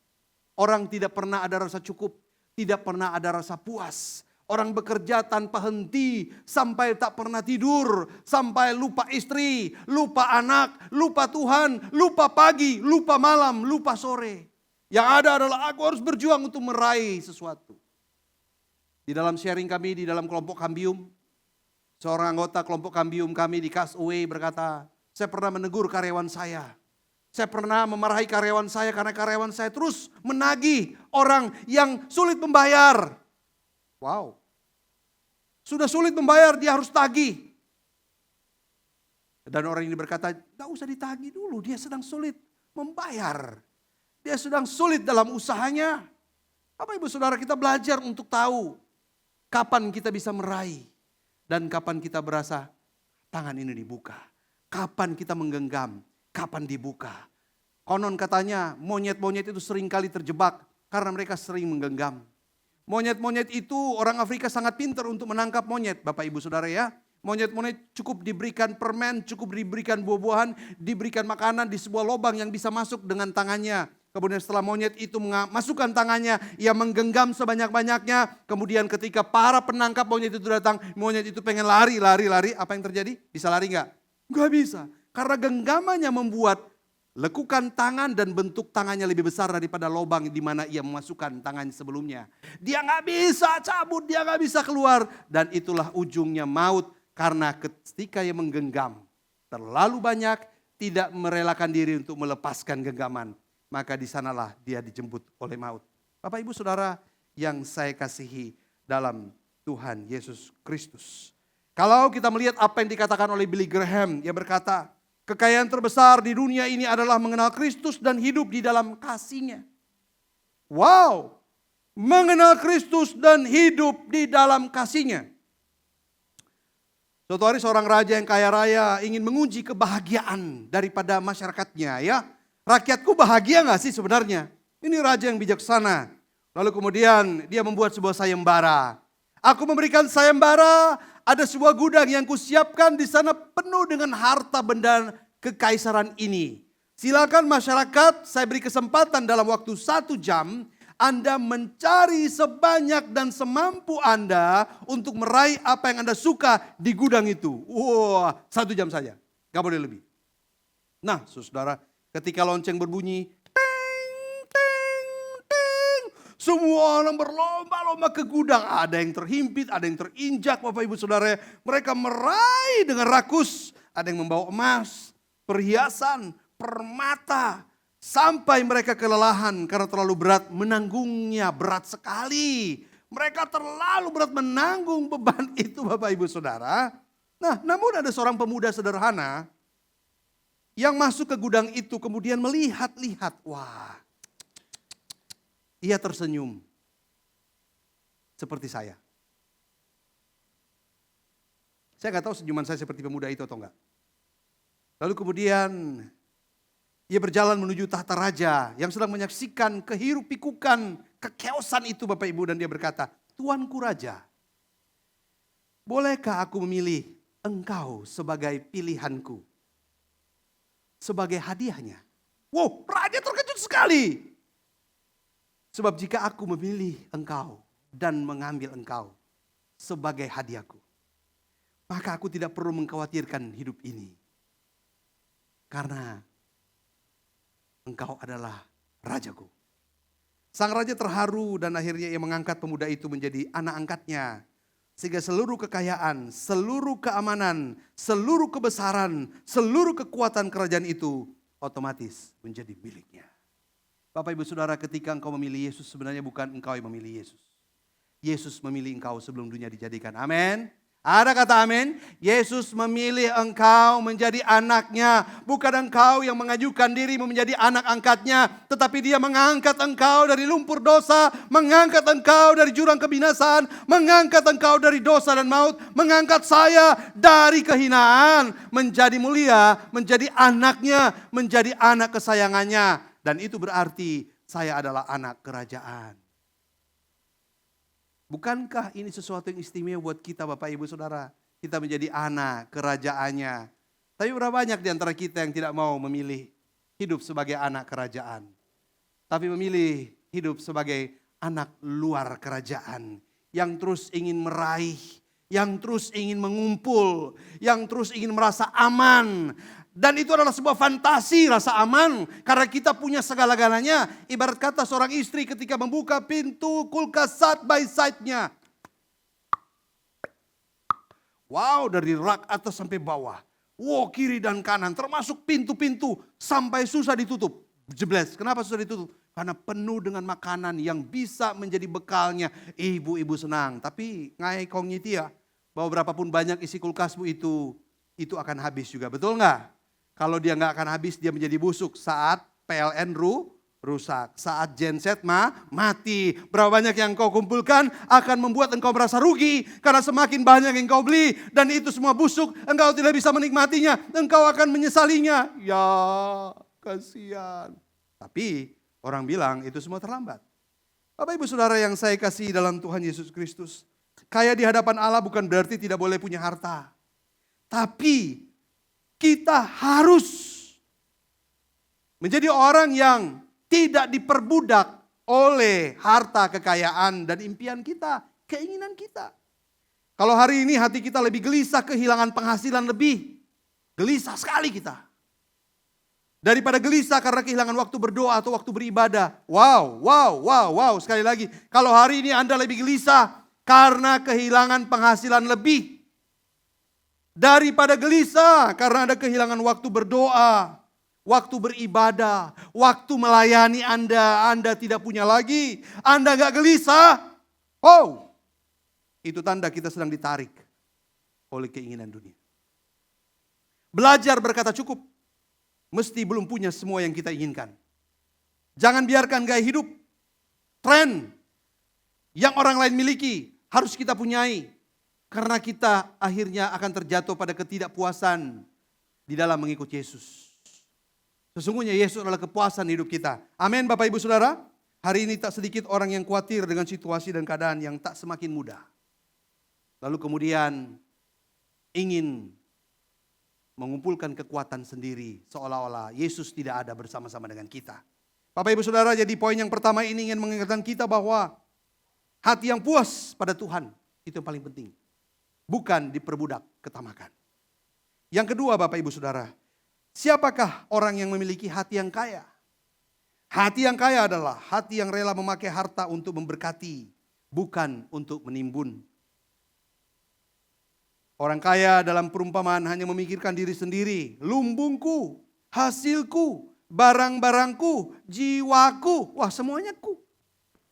Orang tidak pernah ada rasa cukup, tidak pernah ada rasa puas. Orang bekerja tanpa henti, sampai tak pernah tidur, sampai lupa istri, lupa anak, lupa Tuhan, lupa pagi, lupa malam, lupa sore. Yang ada adalah aku harus berjuang untuk meraih sesuatu. Di dalam sharing kami, di dalam kelompok Kambium, seorang anggota kelompok Kambium kami di Castaway berkata, saya pernah menegur karyawan saya. Saya pernah memarahi karyawan saya karena karyawan saya terus menagih orang yang sulit membayar. Wow. Sudah sulit membayar, dia harus tagih. Dan orang ini berkata, gak usah ditagih dulu, dia sedang sulit membayar. Dia sedang sulit dalam usahanya. Bapak Ibu Saudara, kita belajar untuk tahu kapan kita bisa meraih. Dan kapan kita berasa tangan ini dibuka? Kapan kita menggenggam? Kapan dibuka? Konon katanya monyet-monyet itu sering kali terjebak karena mereka sering menggenggam. Monyet-monyet itu orang Afrika sangat pintar untuk menangkap monyet, Bapak Ibu Saudara ya. Monyet-monyet cukup diberikan permen, cukup diberikan buah-buahan, diberikan makanan di sebuah lubang yang bisa masuk dengan tangannya. Kemudian setelah monyet itu masukkan tangannya, ia menggenggam sebanyak-banyaknya. Kemudian ketika para penangkap monyet itu datang, monyet itu pengen lari. Apa yang terjadi? Bisa lari nggak? Nggak bisa. Karena genggamannya membuat lekukan tangan dan bentuk tangannya lebih besar daripada lubang di mana ia memasukkan tangan sebelumnya. Dia nggak bisa cabut, dia nggak bisa keluar. Dan itulah ujungnya maut. Karena ketika ia menggenggam terlalu banyak, tidak merelakan diri untuk melepaskan genggaman. Maka di sanalah dia dijemput oleh maut. Bapak Ibu Saudara yang saya kasihi dalam Tuhan Yesus Kristus. Kalau kita melihat apa yang dikatakan oleh Billy Graham, ia berkata, kekayaan terbesar di dunia ini adalah mengenal Kristus dan hidup di dalam kasih-Nya. Wow, mengenal Kristus dan hidup di dalam kasih-Nya. Suatu hari seorang raja yang kaya raya ingin menguji kebahagiaan daripada masyarakatnya ya. Rakyatku bahagia gak sih sebenarnya? Ini raja yang bijaksana. Lalu kemudian dia membuat sebuah sayembara. Aku memberikan sayembara, ada sebuah gudang yang kusiapkan di sana penuh dengan harta benda kekaisaran ini. Silakan masyarakat, saya beri kesempatan dalam waktu 1 jam. Anda mencari sebanyak dan semampu Anda untuk meraih apa yang Anda suka di gudang itu. Wah, 1 jam saja, gak boleh lebih. Nah saudara, ketika lonceng berbunyi, teng, teng, teng, semua orang berlomba-lomba ke gudang. Ada yang terhimpit, ada yang terinjak Bapak Ibu Saudara. Mereka meraih dengan rakus. Ada yang membawa emas, perhiasan, permata. Sampai mereka kelelahan karena terlalu berat menanggungnya, berat sekali. Mereka terlalu berat menanggung beban itu Bapak Ibu Saudara. Nah namun ada seorang pemuda sederhana yang masuk ke gudang itu kemudian melihat-lihat. Wah, ia tersenyum seperti saya. Saya gak tahu senyuman saya seperti pemuda itu atau enggak. Lalu kemudian ia berjalan menuju tahta raja yang sedang menyaksikan kehirup-pikukan kekeosan itu Bapak Ibu. Dan dia berkata, Tuanku Raja, bolehkah aku memilih engkau sebagai pilihanku? Sebagai hadiahnya. Wow, raja terkejut sekali. Sebab jika aku memilih engkau dan mengambil engkau sebagai hadiahku, maka aku tidak perlu mengkhawatirkan hidup ini. Karena engkau adalah rajaku. Sang raja terharu dan akhirnya ia mengangkat pemuda itu menjadi anak angkatnya. Sehingga seluruh kekayaan, seluruh keamanan, seluruh kebesaran, seluruh kekuatan kerajaan itu otomatis menjadi miliknya. Bapak Ibu Saudara, ketika engkau memilih Yesus, sebenarnya bukan engkau yang memilih Yesus. Yesus memilih engkau sebelum dunia dijadikan. Amin. Ada kata amin. Yesus memilih engkau menjadi anaknya. Bukan engkau yang mengajukan diri menjadi anak angkatnya. Tetapi dia mengangkat engkau dari lumpur dosa. Mengangkat engkau dari jurang kebinasaan. Mengangkat engkau dari dosa dan maut. Mengangkat saya dari kehinaan. Menjadi mulia. Menjadi anaknya. Menjadi anak kesayangannya. Dan itu berarti saya adalah anak kerajaan. Bukankah ini sesuatu yang istimewa buat kita Bapak Ibu Saudara? Kita menjadi anak kerajaannya. Tapi berapa banyak di antara kita yang tidak mau memilih hidup sebagai anak kerajaan. Tapi memilih hidup sebagai anak luar kerajaan. Yang terus ingin meraih, yang terus ingin mengumpul, yang terus ingin merasa aman. Dan itu adalah sebuah fantasi rasa aman. Karena kita punya segala-galanya. Ibarat kata seorang istri ketika membuka pintu kulkas side by side-nya. Wow, dari rak atas sampai bawah. Wow, kiri dan kanan. Termasuk pintu-pintu sampai susah ditutup. Jebles. Kenapa susah ditutup? Karena penuh dengan makanan yang bisa menjadi bekalnya. Ibu-ibu senang. Tapi ngai kongnya ya. Bahwa berapapun banyak isi kulkasmu itu akan habis juga. Betul nggak? Kalau dia nggak akan habis, dia menjadi busuk saat PLN rusak. Saat genset mati. Berapa banyak yang kau kumpulkan akan membuat engkau merasa rugi. Karena semakin banyak yang kau beli dan itu semua busuk, engkau tidak bisa menikmatinya. Engkau akan menyesalinya. Ya, kasihan. Tapi orang bilang itu semua terlambat. Bapak Ibu Saudara yang saya kasih dalam Tuhan Yesus Kristus. Kaya di hadapan Allah bukan berarti tidak boleh punya harta. Tapi kita harus menjadi orang yang tidak diperbudak oleh harta, kekayaan, dan impian kita, keinginan kita. Kalau hari ini hati kita lebih gelisah, kehilangan penghasilan lebih, gelisah sekali kita. Daripada gelisah karena kehilangan waktu berdoa atau waktu beribadah. Wow. Sekali lagi, kalau hari ini Anda lebih gelisah karena kehilangan penghasilan lebih. Daripada gelisah karena Anda kehilangan waktu berdoa, waktu beribadah, waktu melayani Anda tidak punya lagi. Anda gak gelisah. Oh, itu tanda kita sedang ditarik oleh keinginan dunia. Belajar berkata cukup, mesti belum punya semua yang kita inginkan. Jangan biarkan gaya hidup, tren yang orang lain miliki harus kita punyai. Karena kita akhirnya akan terjatuh pada ketidakpuasan di dalam mengikut Yesus. Sesungguhnya Yesus adalah kepuasan hidup kita. Amin Bapak Ibu Saudara. Hari ini tak sedikit orang yang khawatir dengan situasi dan keadaan yang tak semakin mudah. Lalu kemudian ingin mengumpulkan kekuatan sendiri. Seolah-olah Yesus tidak ada bersama-sama dengan kita. Bapak Ibu Saudara, jadi poin yang pertama ini ingin mengingatkan kita bahwa hati yang puas pada Tuhan itu yang paling penting. Bukan diperbudak ketamakan. Yang kedua Bapak Ibu Saudara, siapakah orang yang memiliki hati yang kaya? Hati yang kaya adalah hati yang rela memakai harta untuk memberkati, bukan untuk menimbun. Orang kaya dalam perumpamaan hanya memikirkan diri sendiri. Lumbungku, hasilku, barang-barangku, jiwaku. Wah, semuanya ku.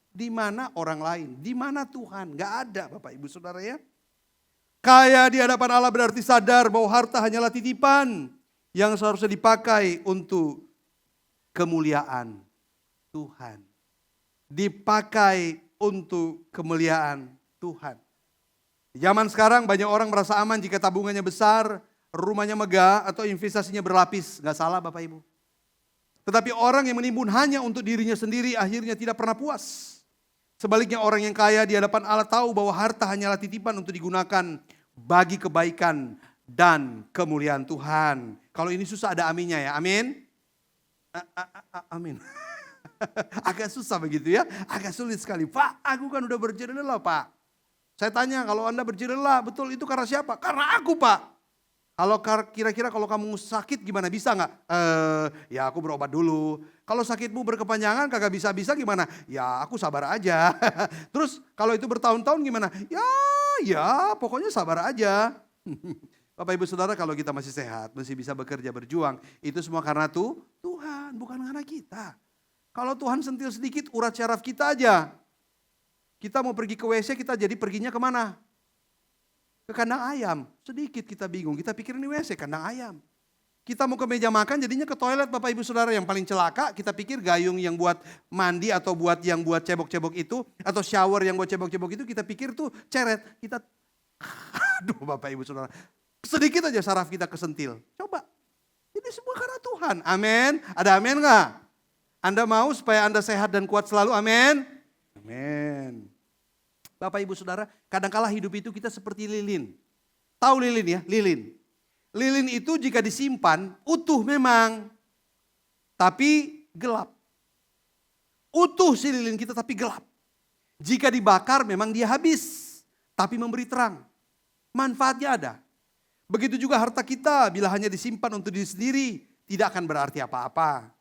Di mana orang lain? Di mana Tuhan? Gak ada Bapak Ibu Saudara ya. Kaya di hadapan Allah berarti sadar bahwa harta hanyalah titipan yang seharusnya dipakai untuk kemuliaan Tuhan. Dipakai untuk kemuliaan Tuhan. Di zaman sekarang banyak orang merasa aman jika tabungannya besar, rumahnya megah atau investasinya berlapis. Gak salah Bapak Ibu. Tetapi orang yang menimbun hanya untuk dirinya sendiri akhirnya tidak pernah puas. Sebaliknya orang yang kaya di hadapan Allah tahu bahwa harta hanyalah titipan untuk digunakan bagi kebaikan dan kemuliaan Tuhan. Kalau ini susah ada aminnya ya, amin. Amin. Agak susah begitu ya, agak sulit sekali. Pak, aku kan udah berjerih lelah Pak. Saya tanya kalau Anda berjerih lelah, betul itu karena siapa? Karena aku Pak. Kalau kira-kira kalau kamu sakit gimana, bisa nggak? Ya aku berobat dulu. Kalau sakitmu berkepanjangan kagak bisa-bisa gimana? Ya aku sabar aja. Terus kalau itu bertahun-tahun gimana? Ya pokoknya sabar aja. Bapak Ibu Saudara, kalau kita masih sehat, masih bisa bekerja, berjuang, itu semua karena Tuhan, bukan karena kita. Kalau Tuhan sentil sedikit urat syaraf kita aja. Kita mau pergi ke WC, kita jadi perginya kemana? Ke kandang ayam. Sedikit kita bingung, kita pikir ini WC, kandang ayam. Kita mau ke meja makan jadinya ke toilet Bapak Ibu Saudara. Yang paling celaka kita pikir gayung yang buat mandi atau buat yang buat cebok-cebok itu. Atau shower yang buat cebok-cebok itu kita pikir tuh ceret. Kita, aduh Bapak Ibu Saudara. Sedikit aja saraf kita kesentil. Coba, ini semua karena Tuhan. Amin. Ada amin gak? Anda mau supaya Anda sehat dan kuat selalu, amin. Amin. Bapak Ibu Saudara, kadangkala hidup itu kita seperti lilin. Tahu lilin ya? Lilin. Lilin itu jika disimpan utuh memang, tapi gelap. Utuh si lilin kita tapi gelap. Jika dibakar memang dia habis, tapi memberi terang. Manfaatnya ada. Begitu juga harta kita bila hanya disimpan untuk diri sendiri, tidak akan berarti apa-apa.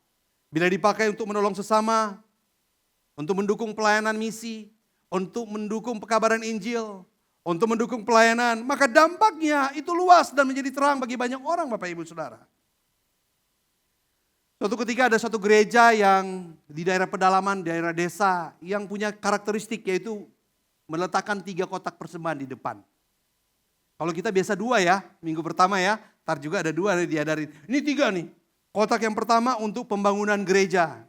Bila dipakai untuk menolong sesama, untuk mendukung pelayanan misi, untuk mendukung pekabaran Injil, untuk mendukung pelayanan, maka dampaknya itu luas dan menjadi terang bagi banyak orang Bapak Ibu Saudara. Suatu ketika ada satu gereja yang di daerah pedalaman, daerah desa yang punya karakteristik yaitu meletakkan 3 kotak persembahan di depan. Kalau kita biasa 2 ya, minggu pertama ya, ntar juga ada 2 diadarin. Ini 3 nih, kotak yang pertama untuk pembangunan gereja.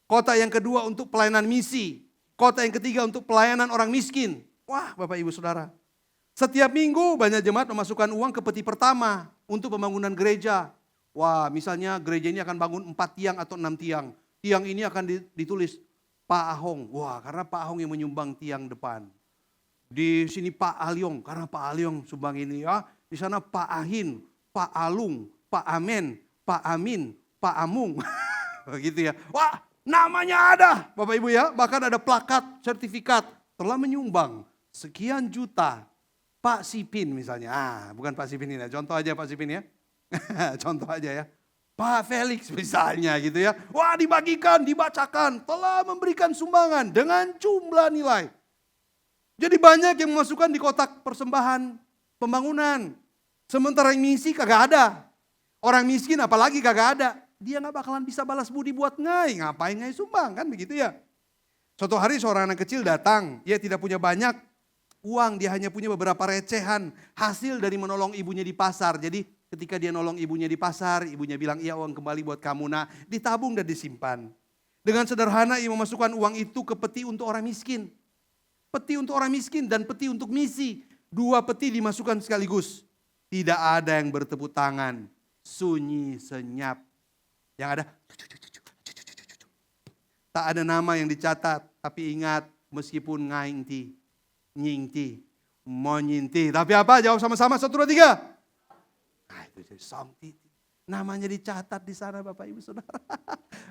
Kota yang kedua untuk pelayanan misi. Kota yang ketiga untuk pelayanan orang miskin. Wah, Bapak Ibu Saudara. Setiap minggu banyak jemaat memasukkan uang ke peti pertama untuk pembangunan gereja. Wah, misalnya gereja ini akan bangun 4 tiang atau 6 tiang. Tiang ini akan ditulis Pak Ahong. Wah, karena Pak Ahong yang menyumbang tiang depan. Di sini Pak Alyong, karena Pak Alyong sumbang ini ya. Di sana Pak Ahin, Pak Alung, Pak Amen, Pak Amin, Pak Amung. Begitu ya. Wah, namanya ada Bapak Ibu ya. Bahkan ada plakat, sertifikat telah menyumbang sekian juta. Pak Sipin misalnya. Bukan Pak Sipin ini ya. Contoh aja Pak Sipin ya. Contoh aja ya. Pak Felix misalnya gitu ya. Wah, dibagikan, dibacakan. Telah memberikan sumbangan dengan jumlah nilai. Jadi banyak yang memasukkan di kotak persembahan pembangunan. Sementara yang misi kagak ada. Orang miskin apalagi kagak ada. Dia gak bakalan bisa balas budi buat ngai. Ngapain ngai sumbang kan begitu ya. Suatu hari seorang anak kecil datang. Dia tidak punya banyak uang. Dia hanya punya beberapa recehan. Hasil dari menolong ibunya di pasar. Jadi ketika dia nolong ibunya di pasar. Ibunya bilang iya uang kembali buat kamu. Nah ditabung dan disimpan. Dengan sederhana ia memasukkan uang itu ke peti untuk orang miskin. Peti untuk orang miskin dan peti untuk misi. 2 peti dimasukkan sekaligus. Tidak ada yang bertepuk tangan. Sunyi senyap. Yang ada. Tak ada nama yang dicatat. Tapi ingat meskipun ngaingti. Nyingti. Monyinti. Tapi apa? Jawab sama-sama 1, 2, 3. Nah itu jadi song titi. Namanya dicatat di sana Bapak Ibu Saudara.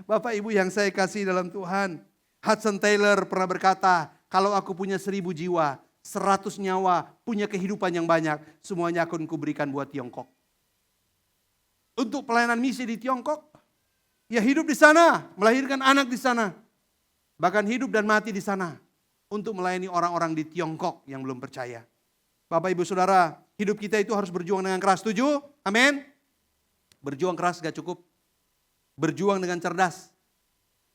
Bapak Ibu yang saya kasih dalam Tuhan. Hudson Taylor pernah berkata, kalau aku punya 1000 jiwa, 100 nyawa, punya kehidupan yang banyak, semuanya akan kuberikan buat Tiongkok. Untuk pelayanan misi di Tiongkok, ya hidup di sana, melahirkan anak di sana. Bahkan hidup dan mati di sana. Untuk melayani orang-orang di Tiongkok yang belum percaya. Bapak Ibu Saudara, hidup kita itu harus berjuang dengan keras. Setuju? Amin? Berjuang keras gak cukup. Berjuang dengan cerdas.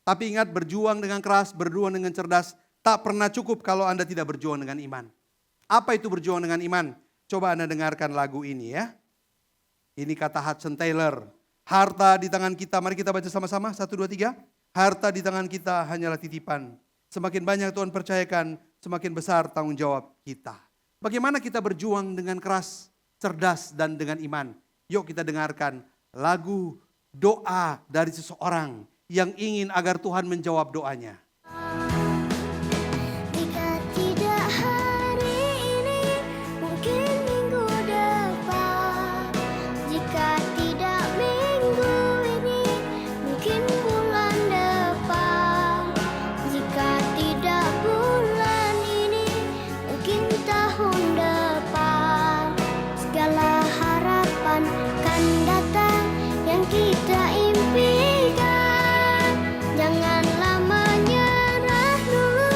Tapi ingat, berjuang dengan keras, berjuang dengan cerdas, tak pernah cukup kalau Anda tidak berjuang dengan iman. Apa itu berjuang dengan iman? Coba Anda dengarkan lagu ini ya. Ini kata Hudson Taylor. Harta di tangan kita, mari kita baca sama-sama. 1, 2, 3. Harta di tangan kita hanyalah titipan. Semakin banyak Tuhan percayakan, semakin besar tanggung jawab kita. Bagaimana kita berjuang dengan keras, cerdas, dan dengan iman? Yuk kita dengarkan lagu doa dari seseorang yang ingin agar Tuhan menjawab doanya. Jika tidak hari ini, mungkin minggu depan. Jika tidak minggu ini, mungkin bulan depan. Jika tidak bulan ini, mungkin tahun depan. Segala harapan kan datang yang kita impikan. Janganlah menyerah dulu,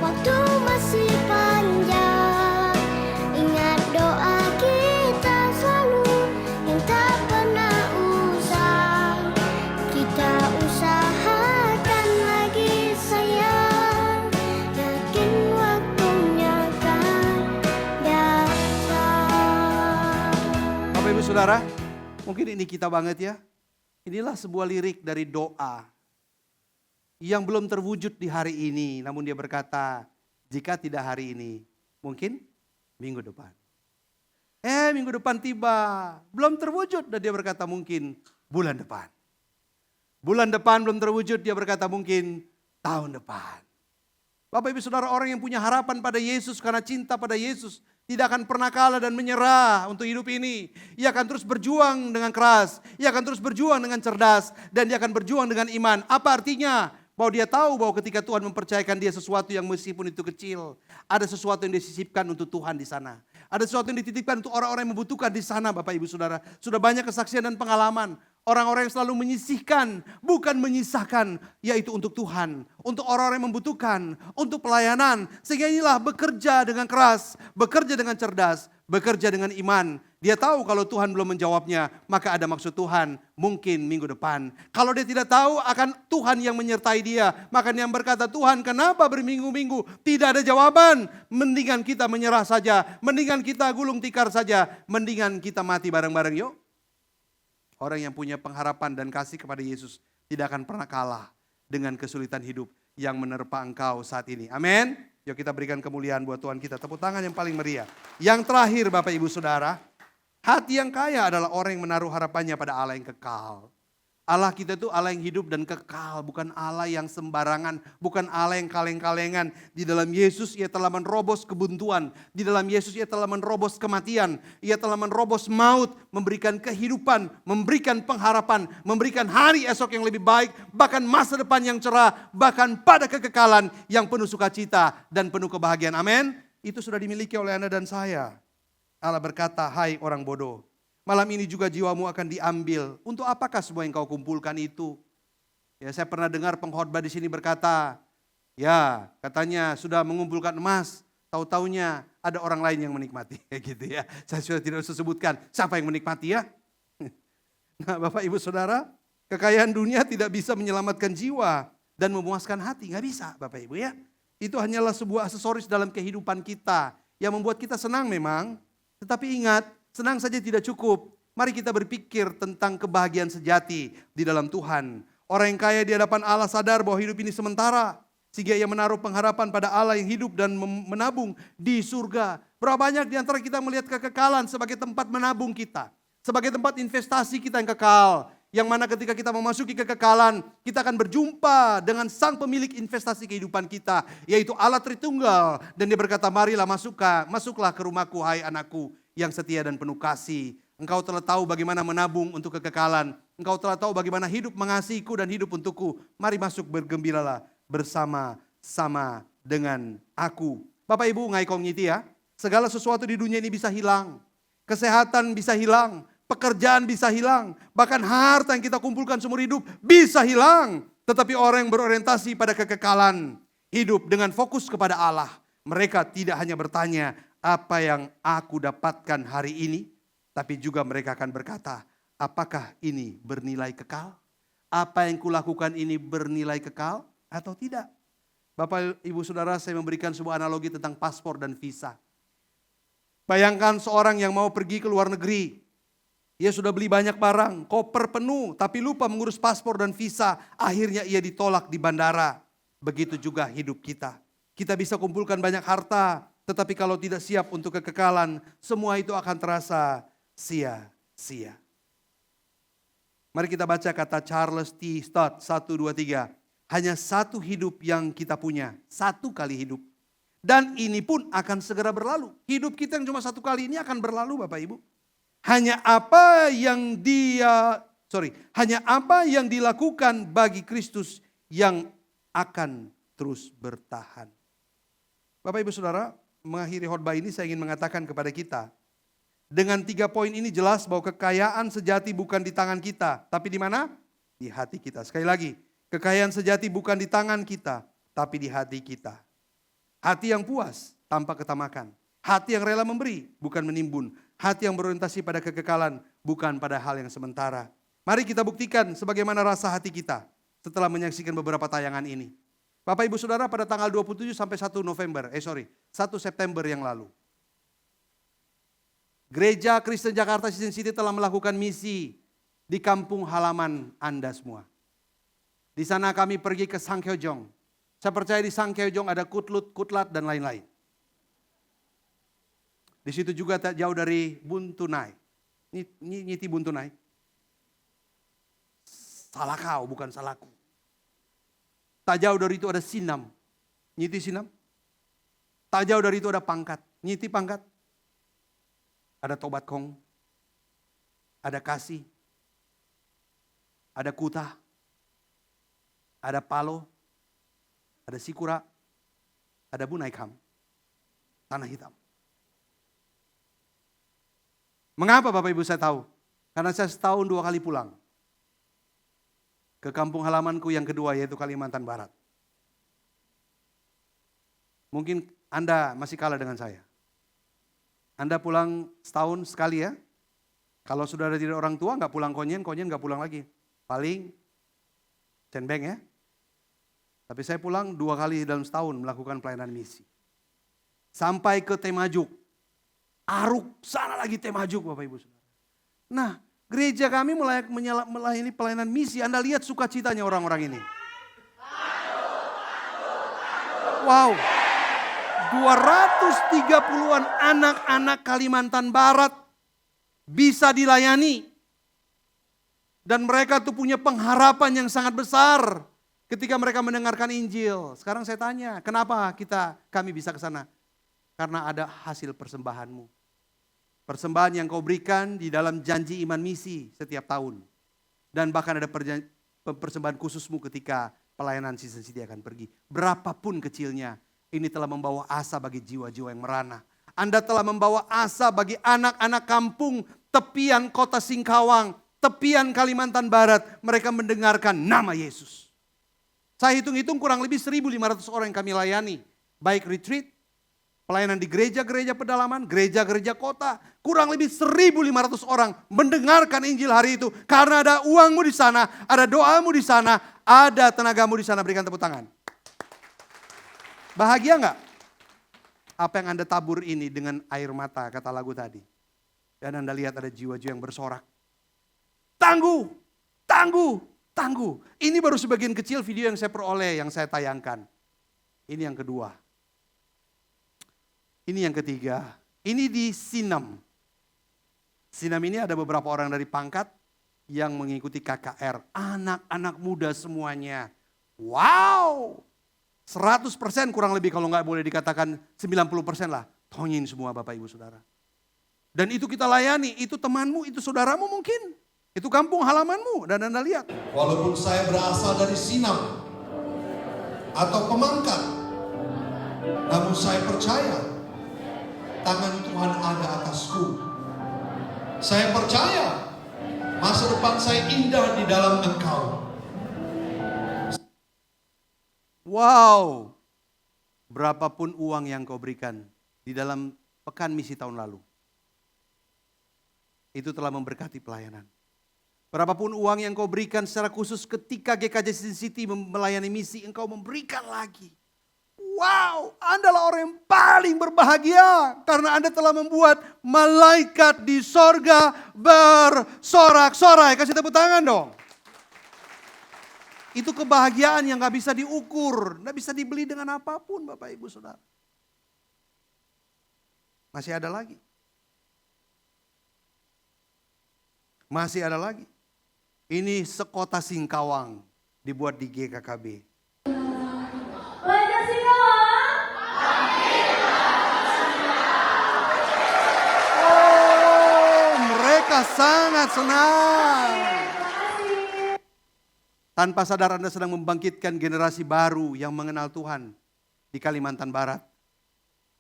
waktu masih panjang. Ingat doa kita selalu yang tak pernah usang. Kita usahakan lagi sayang, yakin waktunya kan datang. Bapak Ibu Saudara, mungkin ini kita banget ya. Inilah sebuah lirik dari doa yang belum terwujud di hari ini. Namun dia berkata, jika tidak hari ini, mungkin minggu depan. Minggu depan tiba, belum terwujud. Dan dia berkata mungkin bulan depan. Bulan depan belum terwujud, dia berkata mungkin tahun depan. Bapak Ibu Saudara, orang yang punya harapan pada Yesus karena cinta pada Yesus tidak akan pernah kalah dan menyerah untuk hidup ini. Ia akan terus berjuang dengan keras. Ia akan terus berjuang dengan cerdas. Dan dia akan berjuang dengan iman. Apa artinya? Bahwa dia tahu bahwa ketika Tuhan mempercayakan dia sesuatu yang meskipun itu kecil. Ada sesuatu yang disisipkan untuk Tuhan di sana. Ada sesuatu yang dititipkan untuk orang-orang yang membutuhkan di sana Bapak Ibu Saudara. Sudah banyak kesaksian dan pengalaman. Orang-orang yang selalu menyisihkan, bukan menyisahkan, yaitu untuk Tuhan. Untuk orang-orang yang membutuhkan, untuk pelayanan. Sehingga inilah bekerja dengan keras, bekerja dengan cerdas, bekerja dengan iman. Dia tahu kalau Tuhan belum menjawabnya, maka ada maksud Tuhan mungkin minggu depan. Kalau dia tidak tahu akan Tuhan yang menyertai dia, maka dia berkata, Tuhan kenapa berminggu-minggu tidak ada jawaban? Mendingan kita menyerah saja, mendingan kita gulung tikar saja, mendingan kita mati bareng-bareng yuk. Orang yang punya pengharapan dan kasih kepada Yesus tidak akan pernah kalah. dengan kesulitan hidup yang menerpa engkau saat ini. Amin. Yuk kita berikan kemuliaan buat Tuhan kita. Tepuk tangan yang paling meriah. Yang terakhir Bapak Ibu Saudara, hati yang kaya adalah orang yang menaruh harapannya pada Allah yang kekal. Allah kita itu Allah yang hidup dan kekal, bukan Allah yang sembarangan, bukan Allah yang kaleng-kalengan. Di dalam Yesus Ia telah menerobos kebuntuan, di dalam Yesus Ia telah menerobos kematian, Ia telah menerobos maut, memberikan kehidupan, memberikan pengharapan, memberikan hari esok yang lebih baik, bahkan masa depan yang cerah, bahkan pada kekekalan yang penuh sukacita dan penuh kebahagiaan. Amin. Itu sudah dimiliki oleh Anda dan saya. Allah berkata, hai orang bodoh, malam ini juga jiwamu akan diambil. Untuk apakah semua yang kau kumpulkan itu? Ya, saya pernah dengar pengkhotbah di sini berkata, ya katanya sudah mengumpulkan emas, tahu-taunya ada orang lain yang menikmati. Gitu ya. Saya sudah tidak usah sebutkan siapa yang menikmati ya. Nah Bapak Ibu Saudara, kekayaan dunia tidak bisa menyelamatkan jiwa dan memuaskan hati. Nggak bisa Bapak Ibu ya. Itu hanyalah sebuah aksesoris dalam kehidupan kita yang membuat kita senang memang. Tetapi ingat, senang saja tidak cukup. Mari kita berpikir tentang kebahagiaan sejati di dalam Tuhan. Orang yang kaya di hadapan Allah sadar bahwa hidup ini sementara. Sehingga ia menaruh pengharapan pada Allah yang hidup dan menabung di surga. Berapa banyak di antara kita melihat kekekalan sebagai tempat menabung kita. Sebagai tempat investasi kita yang kekal. Yang mana ketika kita memasuki kekekalan, kita akan berjumpa dengan sang pemilik investasi kehidupan kita. Yaitu Allah Tritunggal. Dan dia berkata, marilah masuklah ke rumahku hai anakku yang setia dan penuh kasih. Engkau telah tahu bagaimana menabung untuk kekekalan. Engkau telah tahu bagaimana hidup mengasihiku dan hidup untukku. Mari masuk bergembiralah bersama-sama dengan aku. Bapak Ibu ngaikom nyiti ya. Segala sesuatu di dunia ini bisa hilang. Kesehatan bisa hilang. Pekerjaan bisa hilang. Bahkan harta yang kita kumpulkan seumur hidup bisa hilang. Tetapi orang yang berorientasi pada kekekalan. Hidup dengan fokus kepada Allah. Mereka tidak hanya bertanya, apa yang aku dapatkan hari ini, tapi juga mereka akan berkata, apakah ini bernilai kekal? Apa yang kulakukan ini bernilai kekal atau tidak? Bapak Ibu Saudara, saya memberikan sebuah analogi tentang paspor dan visa. Bayangkan seorang yang mau pergi ke luar negeri. Ia sudah beli banyak barang, koper penuh, tapi lupa mengurus paspor dan visa. Akhirnya ia ditolak di bandara. Begitu juga hidup kita. Kita bisa kumpulkan banyak harta, tetapi kalau tidak siap untuk kekekalan, semua itu akan terasa sia-sia. Mari kita baca kata Charles T. Stott, 1, 2, 3. Hanya satu hidup yang kita punya, satu kali hidup. Dan ini pun akan segera berlalu. Hidup kita yang cuma satu kali ini akan berlalu Bapak Ibu. Hanya apa yang dilakukan bagi Kristus yang akan terus bertahan. Bapak Ibu Saudara, mengakhiri khotbah ini saya ingin mengatakan kepada kita. Dengan 3 poin ini jelas bahwa kekayaan sejati bukan di tangan kita. Tapi di mana? Di hati kita. Sekali lagi, kekayaan sejati bukan di tangan kita. Tapi di hati kita. Hati yang puas tanpa ketamakan. Hati yang rela memberi, bukan menimbun. Hati yang berorientasi pada kekekalan, bukan pada hal yang sementara. Mari kita buktikan sebagaimana rasa hati kita setelah menyaksikan beberapa tayangan ini. Bapak Ibu Saudara, pada tanggal 27 sampai 1 September yang lalu. Gereja Kristen Jakarta Season City telah melakukan misi di kampung halaman Anda semua. Di sana kami pergi ke Sangkyeojong. Saya percaya di Sangkyeojong ada Kutlat dan lain-lain. Di situ juga tak jauh dari Buntunai. Nyiti Buntunai. Salah kau, bukan salahku. Tak jauh dari itu ada Sinam. Nyiti Sinam. Tak jauh dari itu ada Pangkat. Nyiti Pangkat. Ada Tobat Kong. Ada Kasih. Ada Kuta. Ada Palo. Ada Sikura. Ada Bunaikam. Tanah Hitam. Mengapa Bapak Ibu saya tahu? Karena saya setahun 2 kali pulang. Ke kampung halamanku yang kedua yaitu Kalimantan Barat. Mungkin Anda masih kalah dengan saya. Anda pulang setahun sekali ya. Kalau sudah ada tidak orang tua nggak pulang konyen nggak pulang lagi. Paling cenbeng ya. Tapi saya pulang 2 kali dalam setahun melakukan pelayanan misi. Sampai ke Temajuk. Aruk, sana lagi Temajuk Bapak Ibu Saudara. Nah, gereja kami melayani pelayanan misi. Anda lihat sukacitanya orang-orang ini. Wow, 230-an anak-anak Kalimantan Barat bisa dilayani. Dan mereka tuh punya pengharapan yang sangat besar ketika mereka mendengarkan Injil. Sekarang saya tanya, kenapa kami bisa ke sana? Karena ada hasil persembahanmu. Persembahan yang kau berikan di dalam janji iman misi setiap tahun. Dan bahkan ada persembahan khususmu ketika pelayanan Season City akan pergi. Berapapun kecilnya, ini telah membawa asa bagi jiwa-jiwa yang merana. Anda telah membawa asa bagi anak-anak kampung tepian kota Singkawang, tepian Kalimantan Barat. Mereka mendengarkan nama Yesus. Saya hitung-hitung kurang lebih 1.500 orang yang kami layani. Baik retreat, pelayanan di gereja-gereja pedalaman, gereja-gereja kota. Kurang lebih 1.500 orang mendengarkan Injil hari itu. Karena ada uangmu di sana, ada doamu di sana, ada tenagamu di sana. Berikan tepuk tangan. Bahagia enggak? Apa yang Anda tabur ini dengan air mata, kata lagu tadi. Dan Anda lihat ada jiwa-jiwa yang bersorak. Tangguh, tangguh, tangguh. Ini baru sebagian kecil video yang saya peroleh, yang saya tayangkan. Ini yang kedua. Ini yang ketiga. Ini di Sinam. Sinam ini ada beberapa orang dari pangkat yang mengikuti KKR. Anak-anak muda semuanya. Wow! 100% kurang lebih kalau nggak boleh dikatakan 90% lah. Tongin semua Bapak Ibu Saudara. Dan itu kita layani, itu temanmu, itu saudaramu mungkin. Itu kampung halamanmu dan Anda lihat. Walaupun saya berasal dari Sinam atau pemangkat, namun saya percaya tangan Tuhan ada atasku. Saya percaya masa depan saya indah di dalam Engkau. Wow, berapapun uang yang kau berikan di dalam pekan misi tahun lalu, itu telah memberkati pelayanan. Berapapun uang yang kau berikan secara khusus ketika GKJ Season City melayani misi, engkau memberikan lagi. Wow, Anda adalah orang yang paling berbahagia karena Anda telah membuat malaikat di sorga bersorak-sorai. Kasih tepuk tangan dong. Itu kebahagiaan yang gak bisa diukur, gak bisa dibeli dengan apapun Bapak Ibu Saudara. Masih ada lagi. Masih ada lagi. Ini sekota Singkawang dibuat di GKKB. Oh, mereka sangat senang. Tanpa sadar Anda sedang membangkitkan generasi baru yang mengenal Tuhan di Kalimantan Barat.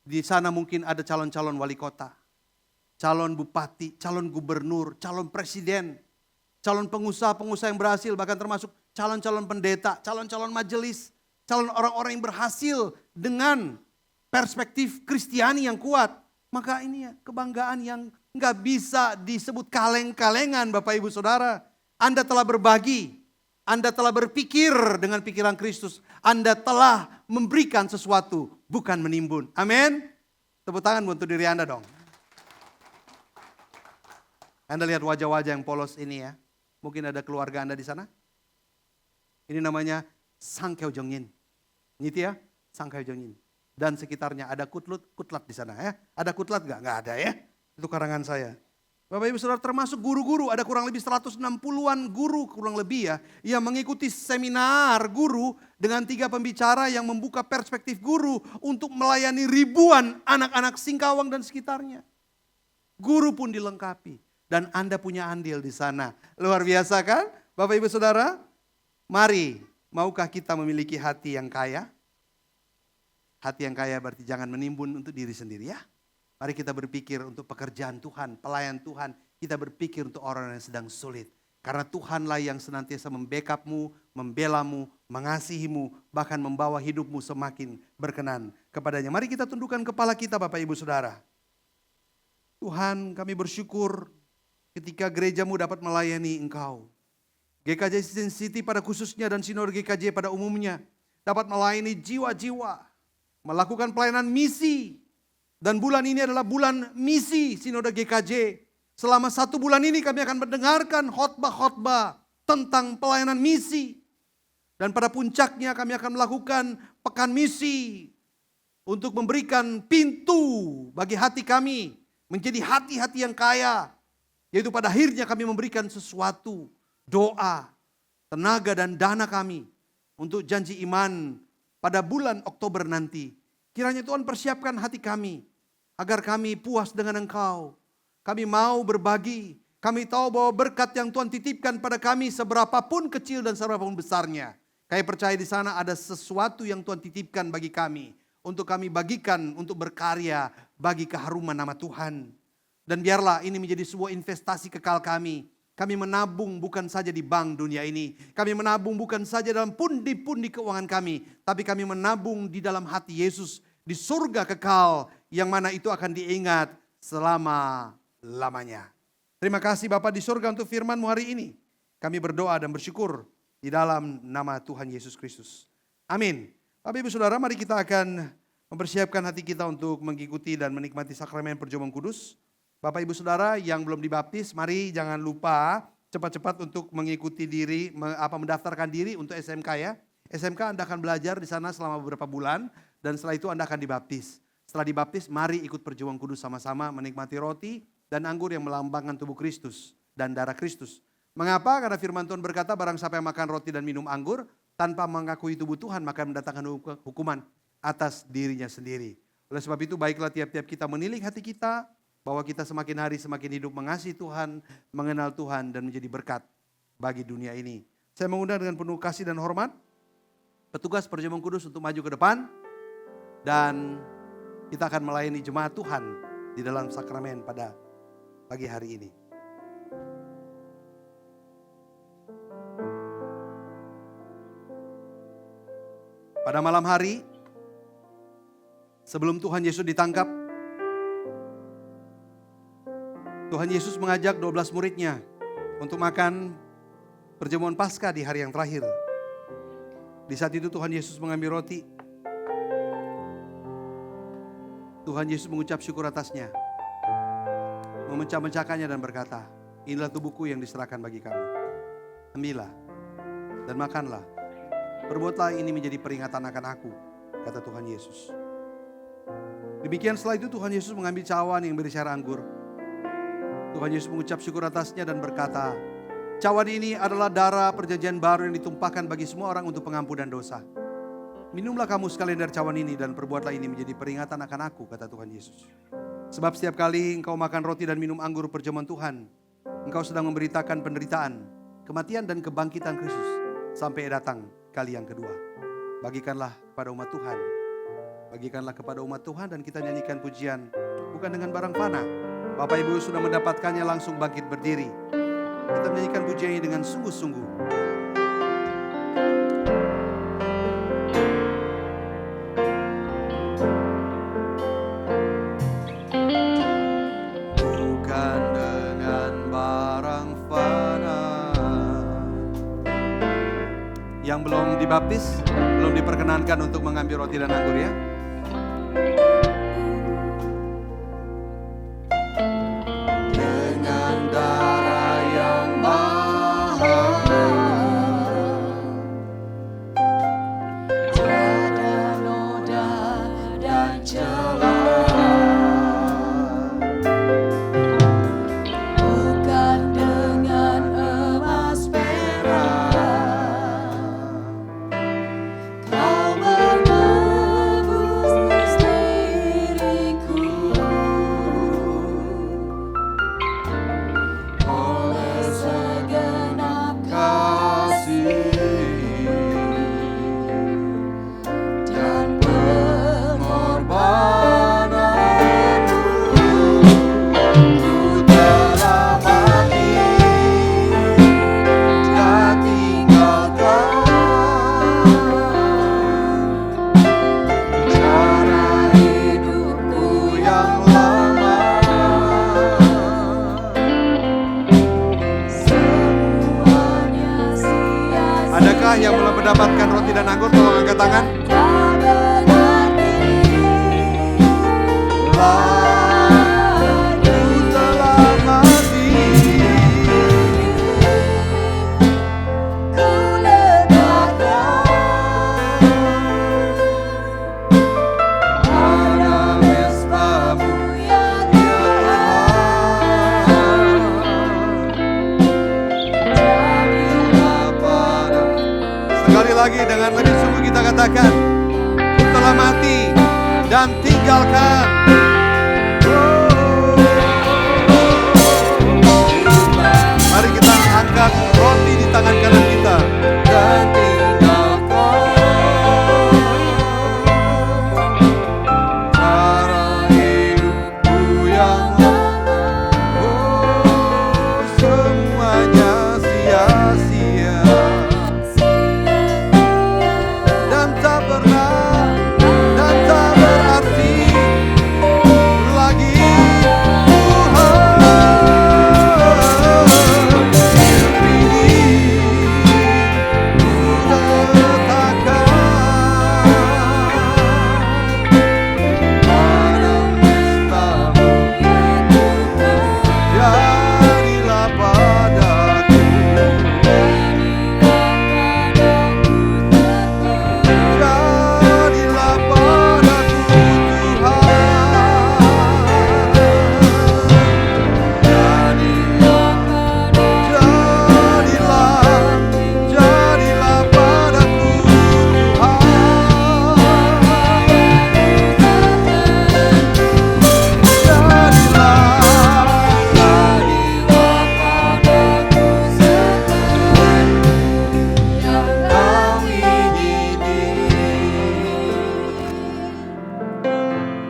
Di sana mungkin ada calon-calon wali kota, calon bupati, calon gubernur, calon presiden, calon pengusaha-pengusaha yang berhasil, bahkan termasuk calon-calon pendeta, calon-calon majelis, calon orang-orang yang berhasil dengan perspektif Kristiani yang kuat. Maka ini ya kebanggaan yang nggak bisa disebut kaleng-kalengan Bapak Ibu Saudara. Anda telah berbagi. Anda telah berpikir dengan pikiran Kristus. Anda telah memberikan sesuatu, bukan menimbun. Amin. Tepuk tangan untuk diri Anda dong. Anda lihat wajah-wajah yang polos ini ya. Mungkin ada keluarga Anda di sana. Ini namanya Sangkeu Jongin. Gitu ya, Sangkeu Jongin. Dan sekitarnya ada kutlat di sana ya. Ada kutlat gak? Gak ada ya. Itu karangan saya. Bapak Ibu Saudara termasuk guru-guru, ada kurang lebih 160-an guru kurang lebih ya. Yang mengikuti seminar guru dengan 3 pembicara yang membuka perspektif guru untuk melayani ribuan anak-anak Singkawang dan sekitarnya. Guru pun dilengkapi dan Anda punya andil di sana. Luar biasa kan Bapak Ibu Saudara? Mari, maukah kita memiliki hati yang kaya? Hati yang kaya berarti jangan menimbun untuk diri sendiri ya. Mari kita berpikir untuk pekerjaan Tuhan, pelayan Tuhan. Kita berpikir untuk orang yang sedang sulit. Karena Tuhanlah yang senantiasa membackup-mu, membela-mu, mengasihi-mu, bahkan membawa hidupmu semakin berkenan kepadanya. Mari kita tundukkan kepala kita Bapak Ibu Saudara. Tuhan, kami bersyukur ketika gerejamu dapat melayani Engkau. GKJ Season City pada khususnya dan Sinode GKJ pada umumnya dapat melayani jiwa-jiwa, melakukan pelayanan misi. Dan bulan ini adalah bulan misi Sinode GKJ. Selama 1 bulan ini kami akan mendengarkan khotbah-khotbah tentang pelayanan misi. Dan pada puncaknya kami akan melakukan pekan misi untuk memberikan pintu bagi hati kami menjadi hati-hati yang kaya. Yaitu pada akhirnya kami memberikan sesuatu, doa, tenaga dan dana kami untuk janji iman pada bulan Oktober nanti. Kiranya Tuhan persiapkan hati kami agar kami puas dengan Engkau. Kami mau berbagi. Kami tahu bahwa berkat yang Tuhan titipkan pada kami seberapapun kecil dan seberapapun besarnya. Kami percaya di sana ada sesuatu yang Tuhan titipkan bagi kami. Untuk kami bagikan, untuk berkarya bagi keharuman nama Tuhan. Dan biarlah ini menjadi sebuah investasi kekal kami. Kami menabung bukan saja di bank dunia ini. Kami menabung bukan saja dalam pundi-pundi keuangan kami. Tapi kami menabung di dalam hati Yesus. Di surga kekal yang mana itu akan diingat selama-lamanya. Terima kasih Bapa di surga untuk firman-Mu hari ini. Kami berdoa dan bersyukur di dalam nama Tuhan Yesus Kristus. Amin. Bapak Ibu Saudara, mari kita akan mempersiapkan hati kita untuk mengikuti dan menikmati sakramen perjamuan kudus. Bapak Ibu Saudara yang belum dibaptis, mari jangan lupa cepat-cepat untuk mengikuti diri, mendaftarkan diri untuk SMK ya. SMK Anda akan belajar di sana selama beberapa bulan dan setelah itu Anda akan dibaptis. Setelah dibaptis, mari ikut perjamuan kudus sama-sama menikmati roti dan anggur yang melambangkan tubuh Kristus dan darah Kristus. Mengapa? Karena firman Tuhan berkata barang siapa yang makan roti dan minum anggur tanpa mengakui tubuh Tuhan maka mendatangkan hukuman atas dirinya sendiri. Oleh sebab itu baiklah tiap-tiap kita menilik hati kita bahwa kita semakin hari semakin hidup mengasihi Tuhan, mengenal Tuhan dan menjadi berkat bagi dunia ini. Saya mengundang dengan penuh kasih dan hormat petugas perjamuan kudus untuk maju ke depan dan kita akan melayani jemaat Tuhan di dalam sakramen pada pagi hari ini. Pada malam hari sebelum Tuhan Yesus ditangkap, Tuhan Yesus mengajak 12 muridnya untuk makan perjamuan Paskah di hari yang terakhir. Di saat itu Tuhan Yesus mengambil roti. Tuhan Yesus mengucap syukur atasnya. Memecah-mecahkannya dan berkata, inilah tubuhku yang diserahkan bagi kamu. Ambillah dan makanlah. Perbuatlah ini menjadi peringatan akan aku, kata Tuhan Yesus. Demikian setelah itu Tuhan Yesus mengambil cawan yang berisi air anggur. Tuhan Yesus mengucap syukur atasnya dan berkata, cawan ini adalah darah perjanjian baru yang ditumpahkan bagi semua orang untuk pengampunan dosa. Minumlah kamu sekalian dari cawan ini dan perbuatlah ini menjadi peringatan akan aku, kata Tuhan Yesus. Sebab setiap kali engkau makan roti dan minum anggur perjamuan Tuhan, engkau sedang memberitakan penderitaan, kematian dan kebangkitan Kristus sampai datang kali yang kedua. Bagikanlah kepada umat Tuhan. Bagikanlah kepada umat Tuhan dan kita nyanyikan pujian bukan dengan barang fana. Bapak Ibu sudah mendapatkannya langsung bangkit berdiri. Kita menyanyikan pujian ini dengan sungguh-sungguh. Bukan dengan barang fana. Yang belum dibaptis, belum diperkenankan untuk mengambil roti dan anggur ya. Yang belum mendapatkan roti dan anggur, tolong angkat tangan. katakan, ku telah mati dan tinggalkan. Mari kita angkat roti di tangan kanan kita dan tinggalkan cara hidupku yang semuanya sia-sia dan tak pernah dan tak berarti lagi.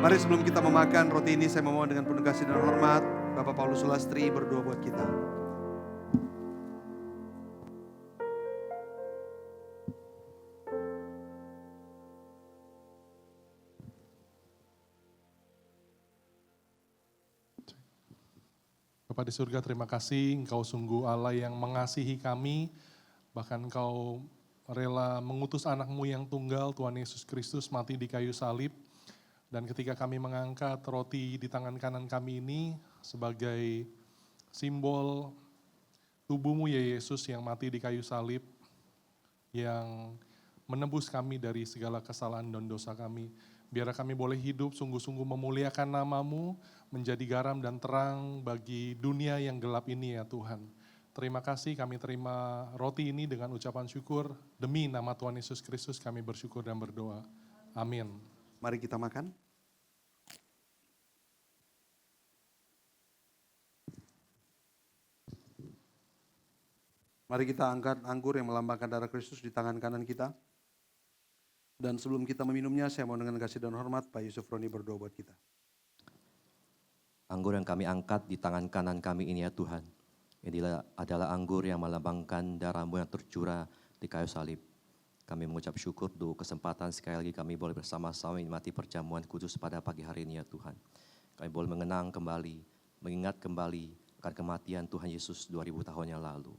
Mari sebelum kita memakan roti ini, saya memohon dengan penuh kasih dan hormat, Bapak Paulus Sulastri berdoa buat kita. Bapa di surga, terima kasih Engkau sungguh Allah yang mengasihi kami, bahkan Engkau rela mengutus anak-Mu yang tunggal, Tuhan Yesus Kristus mati di kayu salib. Dan ketika kami mengangkat roti di tangan kanan kami ini sebagai simbol tubuh-Mu ya Yesus yang mati di kayu salib, yang menebus kami dari segala kesalahan dan dosa kami. Biar kami boleh hidup sungguh-sungguh memuliakan nama-Mu, menjadi garam dan terang bagi dunia yang gelap ini ya Tuhan. Terima kasih, kami terima roti ini dengan ucapan syukur. Demi nama Tuhan Yesus Kristus kami bersyukur dan berdoa. Amin. Mari kita makan. Mari kita angkat anggur yang melambangkan darah Kristus di tangan kanan kita. Dan sebelum kita meminumnya, saya mau dengan kasih dan hormat Pak Yusuf Roni berdoa buat kita. Anggur yang kami angkat di tangan kanan kami ini ya Tuhan, ini adalah anggur yang melambangkan darah-Mu yang tercurah di kayu salib. Kami mengucap syukur untuk kesempatan sekali lagi kami boleh bersama-sama menikmati perjamuan kudus pada pagi hari ini ya Tuhan. Kami boleh mengenang kembali, mengingat kembali akan kematian Tuhan Yesus 2000 tahun yang lalu.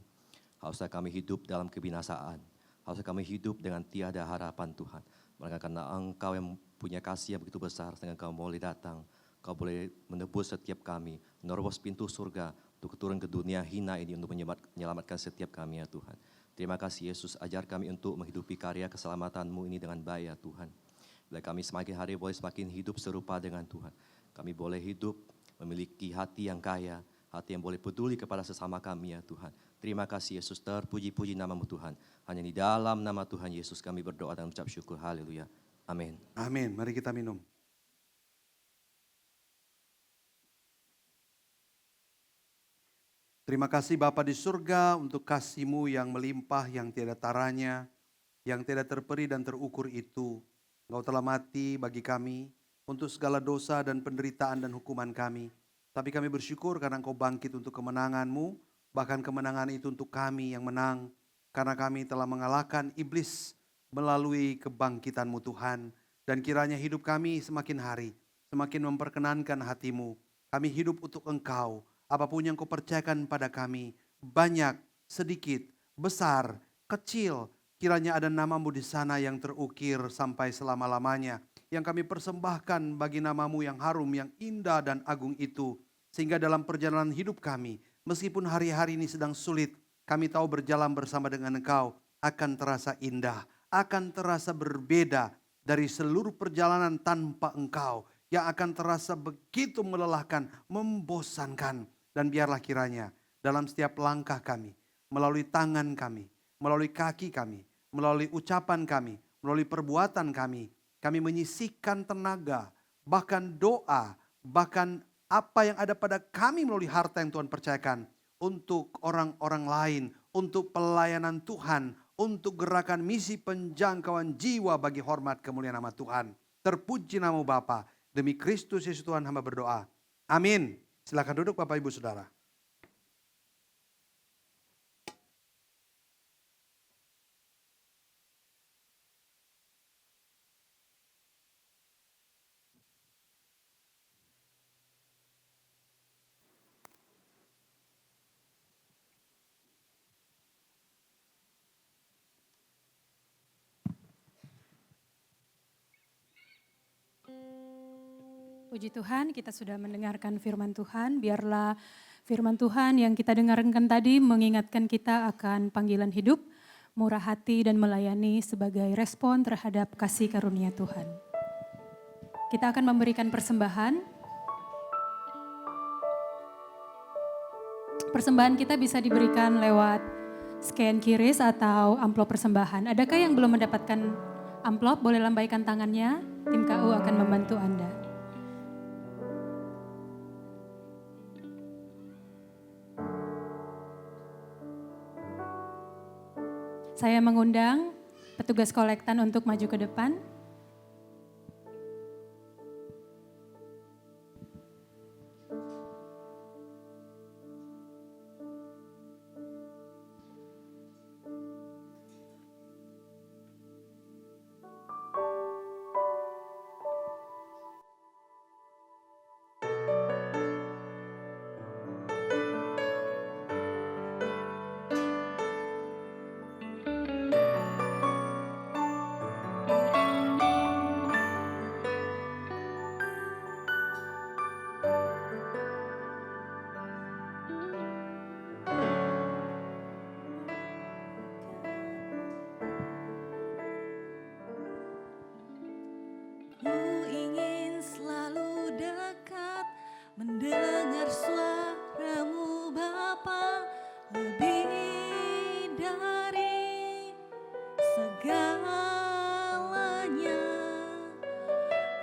Harusnya kami hidup dalam kebinasaan, harusnya kami hidup dengan tiada harapan Tuhan. Melainkan karena Engkau yang punya kasih yang begitu besar, sehingga Engkau boleh datang, Engkau boleh menebus setiap kami, menerobos pintu surga untuk turun ke dunia hina ini untuk menyelamatkan setiap kami ya Tuhan. Terima kasih Yesus, ajar kami untuk menghidupi karya keselamatan-Mu ini dengan baik ya Tuhan. Bila kami semakin hari boleh semakin hidup serupa dengan Tuhan. Kami boleh hidup memiliki hati yang kaya, hati yang boleh peduli kepada sesama kami ya Tuhan. Terima kasih Yesus, terpuji-puji nama-Mu Tuhan. Hanya di dalam nama Tuhan Yesus kami berdoa dan mengucap syukur. Haleluya. Amin. Amin. Mari kita minum. Terima kasih Bapa di surga untuk kasih-Mu yang melimpah, yang tiada taranya, yang tidak terperi dan terukur itu. Engkau telah mati bagi kami untuk segala dosa dan penderitaan dan hukuman kami. Tapi kami bersyukur karena Engkau bangkit untuk kemenangan-Mu, bahkan kemenangan itu untuk kami yang menang. Karena kami telah mengalahkan iblis melalui kebangkitan-Mu Tuhan. Dan kiranya hidup kami semakin hari, semakin memperkenankan hati-Mu. Kami hidup untuk Engkau. Apapun yang Kau percayakan pada kami, banyak, sedikit, besar, kecil, kiranya ada nama-Mu di sana yang terukir sampai selama-lamanya. Yang kami persembahkan bagi nama-Mu yang harum, yang indah dan agung itu. Sehingga dalam perjalanan hidup kami, meskipun hari-hari ini sedang sulit, kami tahu berjalan bersama dengan Engkau akan terasa indah, akan terasa berbeda dari seluruh perjalanan tanpa Engkau. Yang akan terasa begitu melelahkan, membosankan. Dan biarlah kiranya dalam setiap langkah kami, melalui tangan kami, melalui kaki kami, melalui ucapan kami, melalui perbuatan kami. Kami menyisihkan tenaga, bahkan doa, bahkan apa yang ada pada kami melalui harta yang Tuhan percayakan untuk orang-orang lain, untuk pelayanan Tuhan, untuk gerakan misi penjangkauan jiwa bagi hormat kemuliaan nama Tuhan. Terpuji nama Bapa, demi Kristus Yesus Tuhan hamba berdoa. Amin. Silakan duduk Bapak Ibu Saudara. Puji Tuhan, kita sudah mendengarkan firman Tuhan. Biarlah firman Tuhan yang kita dengarkan tadi mengingatkan kita akan panggilan hidup, murah hati dan melayani sebagai respon terhadap kasih karunia Tuhan. Kita akan memberikan persembahan. Persembahan kita bisa diberikan lewat scan QRIS atau amplop persembahan. Adakah yang belum mendapatkan amplop? Boleh lambaikan tangannya, tim KU akan membantu Anda. Saya mengundang petugas kolektan untuk maju ke depan. Ku ingin selalu dekat, mendengar suaramu Bapa, lebih dari segalanya.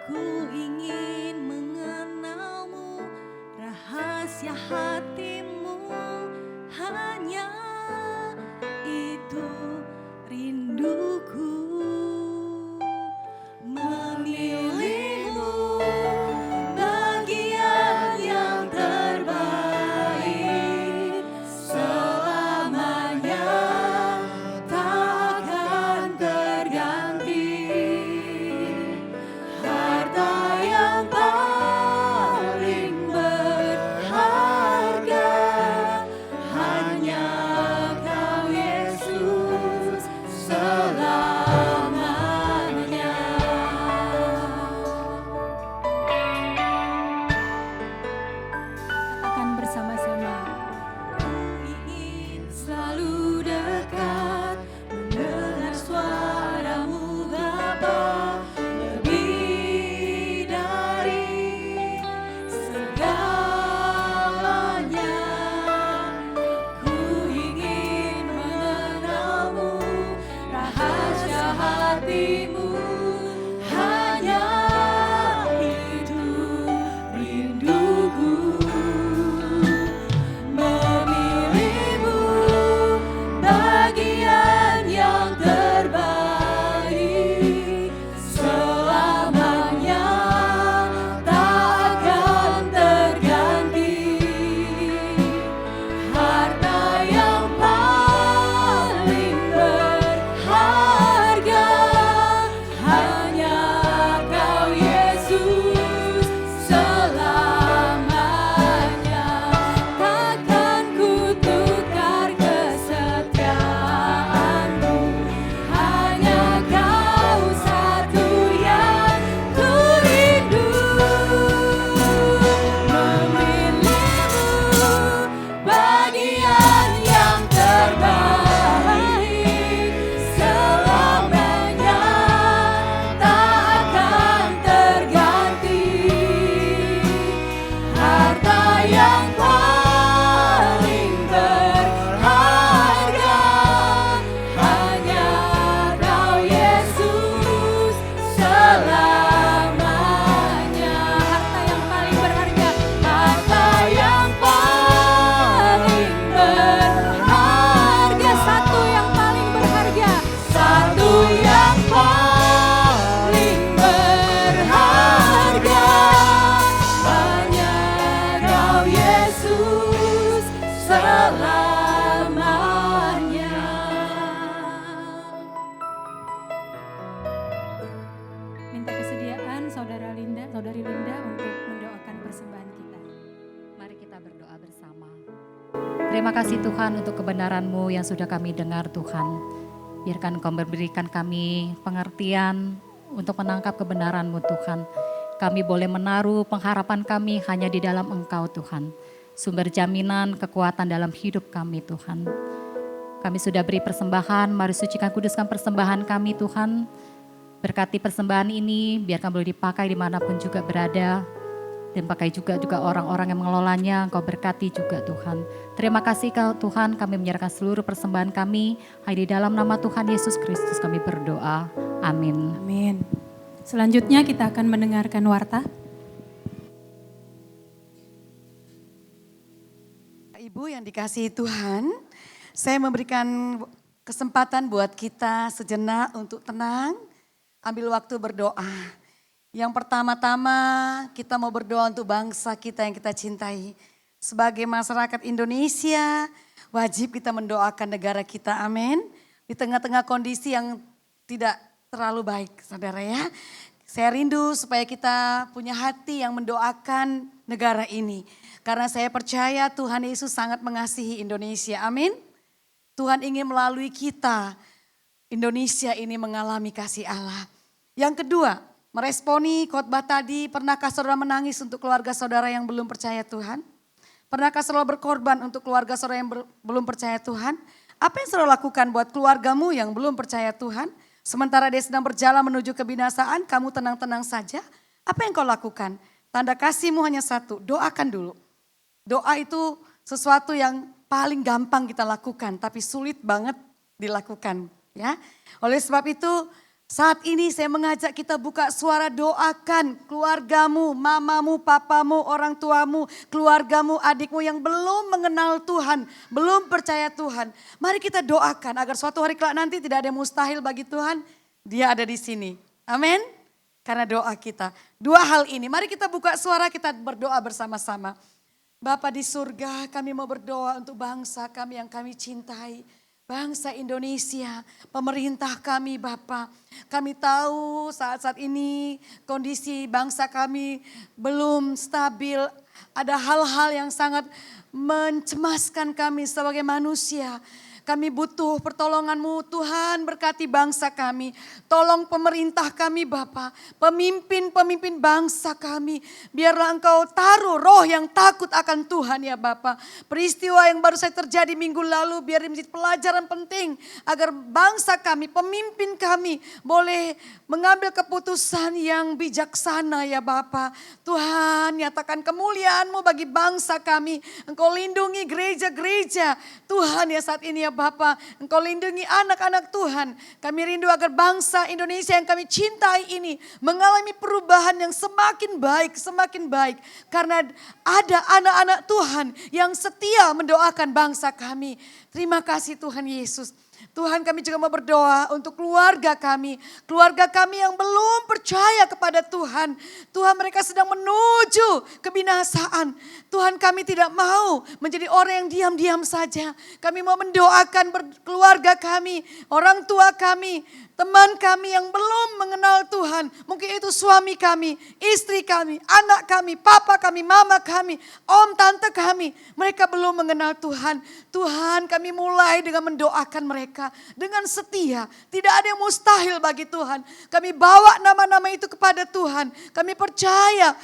Ku ingin mengenalmu, rahasia hatimu, hanya itu rinduku. Memilihmu bagian yang terbaik, selamanya takkan terganti. Harta yang paling berharga Linda untuk mendoakan persembahan kita. Mari kita berdoa bersama. Terima kasih Tuhan untuk kebenaran-Mu yang sudah kami dengar Tuhan. Biarkan Engkau memberikan kami pengertian untuk menangkap kebenaran-Mu Tuhan. Kami boleh menaruh pengharapan kami hanya di dalam Engkau Tuhan. Sumber jaminan kekuatan dalam hidup kami Tuhan. Kami sudah beri persembahan, mari sucikan kuduskan persembahan kami Tuhan. Berkati persembahan ini, biarkan boleh dipakai dimanapun juga berada. Dan pakai juga orang-orang yang mengelolanya, Engkau berkati juga Tuhan. Terima kasih Kau Tuhan, kami menyerahkan seluruh persembahan kami. Hanya di dalam nama Tuhan Yesus Kristus kami berdoa. Amin. Amin. Selanjutnya kita akan mendengarkan warta. Ibu yang dikasihi Tuhan, saya memberikan kesempatan buat kita sejenak untuk tenang, ambil waktu berdoa. Yang pertama-tama kita mau berdoa untuk bangsa kita yang kita cintai. Sebagai masyarakat Indonesia, wajib kita mendoakan negara kita, amin. Di tengah-tengah kondisi yang tidak terlalu baik, saudara ya. Saya rindu supaya kita punya hati yang mendoakan negara ini. Karena saya percaya Tuhan Yesus sangat mengasihi Indonesia, amin. Tuhan ingin melalui kita, Indonesia ini mengalami kasih Allah. Yang kedua, meresponi khotbah tadi, pernahkah saudara menangis untuk keluarga saudara yang belum percaya Tuhan? Pernahkah saudara berkorban untuk keluarga saudara yang belum percaya Tuhan? Apa yang saudara lakukan buat keluargamu yang belum percaya Tuhan? Sementara dia sedang berjalan menuju kebinasaan, kamu tenang-tenang saja. Apa yang kau lakukan? Tanda kasihmu hanya satu, doakan dulu. Doa itu sesuatu yang paling gampang kita lakukan, tapi sulit banget dilakukan. Ya, oleh sebab itu saat ini saya mengajak kita buka suara, doakan keluargamu, mamamu, papamu, orang tuamu, keluargamu, adikmu yang belum mengenal Tuhan, belum percaya Tuhan. Mari kita doakan agar suatu hari kelak nanti tidak ada yang mustahil bagi Tuhan, Dia ada di sini. Amin. Karena doa kita. Dua hal ini, mari kita buka suara, kita berdoa bersama-sama. Bapa di surga, kami mau berdoa untuk bangsa kami yang kami cintai. Bangsa Indonesia, pemerintah kami Bapa. Kami tahu saat-saat ini kondisi bangsa kami belum stabil. Ada hal-hal yang sangat mencemaskan kami sebagai manusia. Kami butuh pertolongan-Mu Tuhan, berkati bangsa kami. Tolong pemerintah kami Bapa, pemimpin-pemimpin bangsa kami. Biarlah Engkau taruh roh yang takut akan Tuhan ya Bapa. Peristiwa yang baru saja terjadi minggu lalu biar menjadi pelajaran penting. Agar bangsa kami, pemimpin kami boleh mengambil keputusan yang bijaksana ya Bapa. Tuhan nyatakan kemuliaan-Mu bagi bangsa kami. Engkau lindungi gereja-gereja. Tuhan ya saat ini ya Bapa, Engkau lindungi anak-anak Tuhan. Kami rindu agar bangsa Indonesia yang kami cintai ini mengalami perubahan yang semakin baik. Karena ada anak-anak Tuhan yang setia mendoakan bangsa kami. Terima kasih Tuhan Yesus. Tuhan kami juga mau berdoa untuk keluarga kami yang belum percaya kepada Tuhan. Tuhan mereka sedang menuju kebinasaan. Tuhan kami tidak mau menjadi orang yang diam-diam saja. Kami mau mendoakan keluarga kami, orang tua kami, teman kami yang belum mengenal Tuhan. Mungkin itu suami kami, istri kami, anak kami, papa kami, mama kami, om, tante kami. Mereka belum mengenal Tuhan. Tuhan kami mulai dengan mendoakan mereka dengan setia. Tidak ada yang mustahil bagi Tuhan. Kami bawa nama-nama itu kepada Tuhan. Kami percaya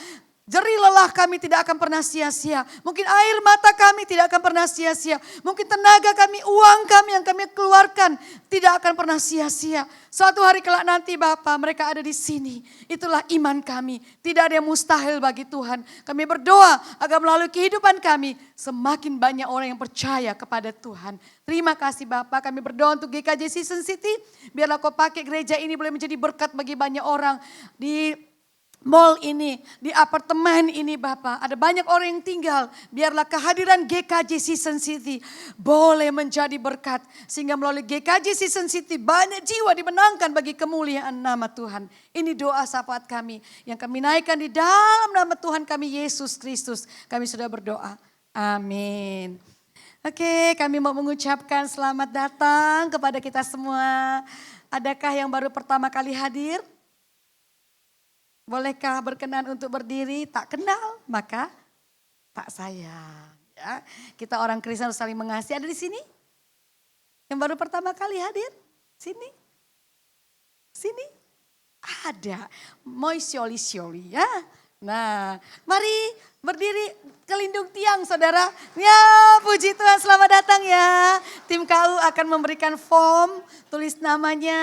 jerih lelah kami tidak akan pernah sia-sia. Mungkin air mata kami tidak akan pernah sia-sia. Mungkin tenaga kami, uang kami yang kami keluarkan tidak akan pernah sia-sia. Suatu hari kelak nanti Bapa mereka ada di sini. Itulah iman kami. Tidak ada yang mustahil bagi Tuhan. Kami berdoa agar melalui kehidupan kami semakin banyak orang yang percaya kepada Tuhan. Terima kasih Bapa. Kami berdoa untuk GKJ Season City. Biarlah Kau pakai gereja ini boleh menjadi berkat bagi banyak orang di mall ini, di apartemen ini Bapak. Ada banyak orang yang tinggal. Biarlah kehadiran GKJ Season City boleh menjadi berkat. Sehingga melalui GKJ Season City banyak jiwa dimenangkan bagi kemuliaan nama Tuhan. Ini doa syafaat kami yang kami naikkan di dalam nama Tuhan kami Yesus Kristus. Kami sudah berdoa. Amin. Oke, kami mau mengucapkan selamat datang kepada kita semua. Adakah yang baru pertama kali hadir? Bolehkah berkenan untuk berdiri? Tak kenal, maka tak sayang. Ya, kita orang Kristen harus saling mengasihi. Ada di sini? Yang baru pertama kali hadir? Sini? Sini? Ada. Moisioli-sioli ya. Nah, mari berdiri ke lindung tiang saudara. Ya, puji Tuhan, selamat datang ya. Tim KU akan memberikan form, tulis namanya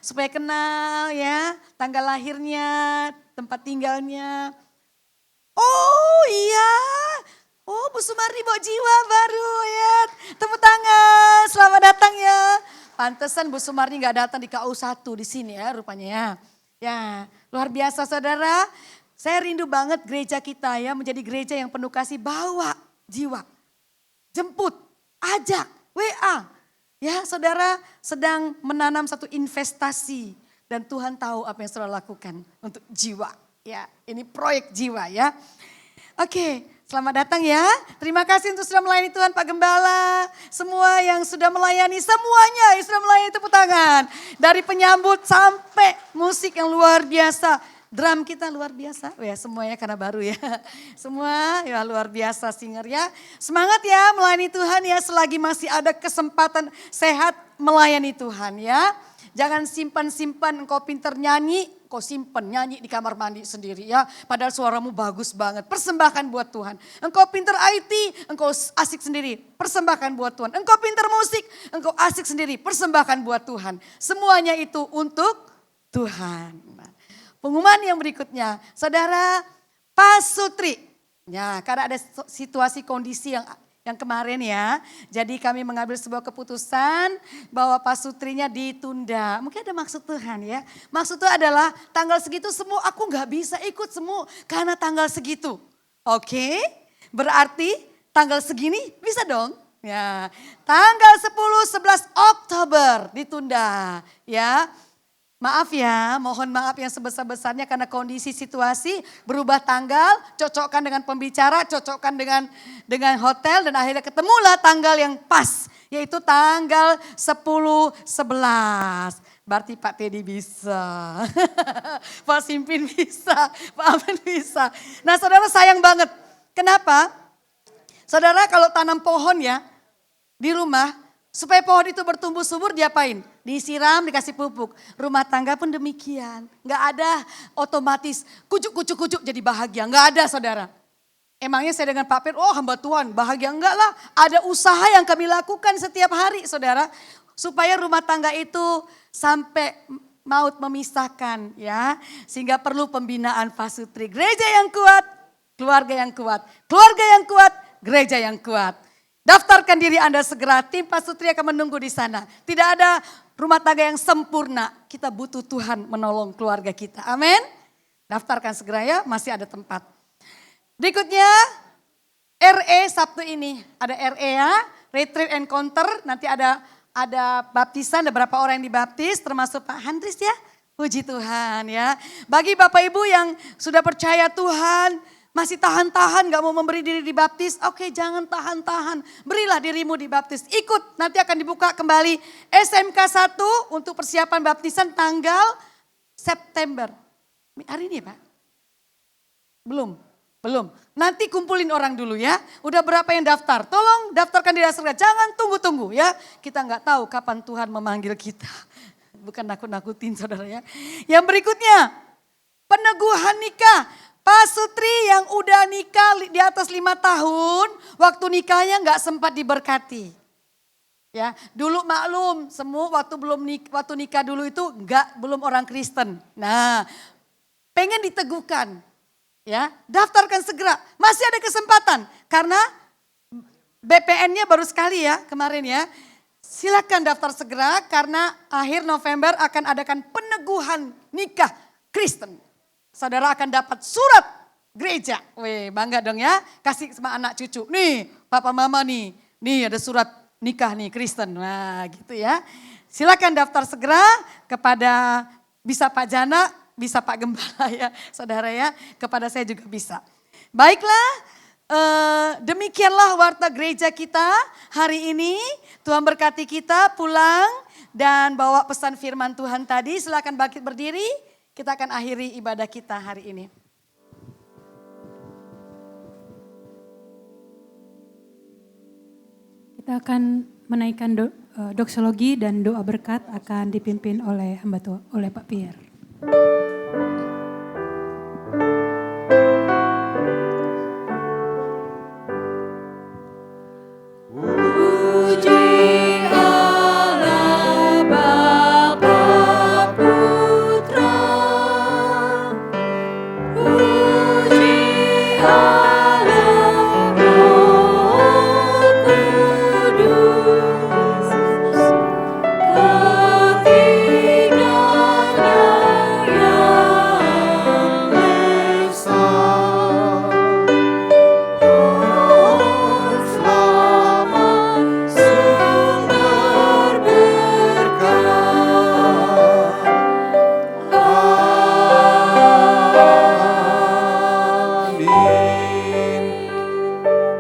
supaya kenal ya. Tanggal lahirnya, tempat tinggalnya. Oh iya, oh Bu Sumarni bawa jiwa baru ya. Tepuk tangan, selamat datang ya. Pantesan Bu Sumarni gak datang di KU 1 di sini ya rupanya ya. Ya, luar biasa saudara. Saya rindu banget gereja kita ya menjadi gereja yang penuh kasih, bawa jiwa. Jemput, ajak, WA. Ya saudara sedang menanam satu investasi dan Tuhan tahu apa yang saudara lakukan untuk jiwa. Ya ini proyek jiwa ya. Oke, selamat datang ya. Terima kasih untuk sudah melayani Tuhan Pak Gembala. Semua yang sudah melayani, semuanya yang sudah melayani tepuk tangan. Dari penyambut sampai musik yang luar biasa. Drum kita luar biasa, ya semuanya karena baru ya. Semua ya luar biasa singer ya. Semangat ya melayani Tuhan ya selagi masih ada kesempatan sehat melayani Tuhan ya. Jangan simpan-simpan engkau pinter nyanyi, kau simpan nyanyi di kamar mandi sendiri ya. Padahal suaramu bagus banget, persembahkan buat Tuhan. Engkau pinter IT, engkau asik sendiri, persembahkan buat Tuhan. Engkau pinter musik, engkau asik sendiri, persembahkan buat Tuhan. Semuanya itu untuk Tuhan. Pengumuman yang berikutnya, saudara Pak Sutri. Ya, karena ada situasi kondisi yang kemarin ya. Jadi kami mengambil sebuah keputusan bahwa Pak Sutrinya ditunda. Mungkin ada maksud Tuhan ya. Maksud itu adalah tanggal segitu semua aku gak bisa ikut semua karena tanggal segitu. Oke, berarti tanggal segini bisa dong. Ya, tanggal 10-11 Oktober ditunda ya. Maaf ya, mohon maaf yang sebesar-besarnya karena kondisi situasi berubah tanggal, cocokkan dengan pembicara, cocokkan dengan hotel dan akhirnya ketemulah tanggal yang pas, yaitu tanggal 10-11. Berarti Pak Teddy bisa, Pak Simpin bisa, Pak Amin bisa. Nah saudara sayang banget, kenapa? Saudara kalau tanam pohon ya di rumah, supaya pohon itu bertumbuh subur diapain? Disiram, dikasih pupuk. Rumah tangga pun demikian. Gak ada otomatis kucuk jadi bahagia. Gak ada saudara. Emangnya saya dengan Pak Pir, oh hamba Tuhan bahagia. Enggak lah, ada usaha yang kami lakukan setiap hari saudara. Supaya rumah tangga itu sampai maut memisahkan ya. Sehingga perlu pembinaan Pak Sutri. Gereja yang kuat, keluarga yang kuat. Keluarga yang kuat, gereja yang kuat. Daftarkan diri Anda segera, tim Pak Sutri akan menunggu di sana. Tidak ada rumah tangga yang sempurna, kita butuh Tuhan menolong keluarga kita. Amin. Daftarkan segera ya, masih ada tempat. Berikutnya, RE Sabtu ini. Ada RE ya, Retreat Encounter, nanti ada baptisan, ada beberapa orang yang dibaptis, termasuk Pak Handris ya. Puji Tuhan ya. Bagi Bapak Ibu yang sudah percaya Tuhan, masih tahan-tahan gak mau memberi diri dibaptis. Oke, jangan tahan-tahan. Berilah dirimu dibaptis. Ikut, nanti akan dibuka kembali SMK 1 untuk persiapan baptisan tanggal September. Hari ini ya Pak? Belum. Nanti kumpulin orang dulu ya. Udah berapa yang daftar? Tolong daftarkan diri segera. Jangan tunggu-tunggu ya. Kita gak tahu kapan Tuhan memanggil kita. Bukan nakut-nakutin saudara ya. Yang berikutnya, peneguhan nikah. Pak Sutri yang udah nikah di atas 5 tahun, waktu nikahnya gak sempat diberkati. Ya, dulu maklum, semua waktu nikah dulu itu belum orang Kristen. Nah, pengen diteguhkan, ya, daftarkan segera. Masih ada kesempatan karena BPN-nya baru sekali ya kemarin ya. Silakan daftar segera karena akhir November akan adakan peneguhan nikah Kristen. Saudara akan dapat surat gereja. Wih, bangga dong ya. Kasih sama anak cucu. Nih, papa mama nih. Nih ada surat nikah nih Kristen. Nah, gitu ya. Silakan daftar segera kepada bisa Pak Jana, bisa Pak Gembala ya, saudara ya. Kepada saya juga bisa. Baiklah, demikianlah warta gereja kita hari ini. Tuhan berkati kita pulang dan bawa pesan firman Tuhan tadi. Silakan bangkit berdiri. kita akan akhiri ibadah kita hari ini. Kita akan menaikkan doksologi dan doa berkat akan dipimpin oleh Pak Pierre.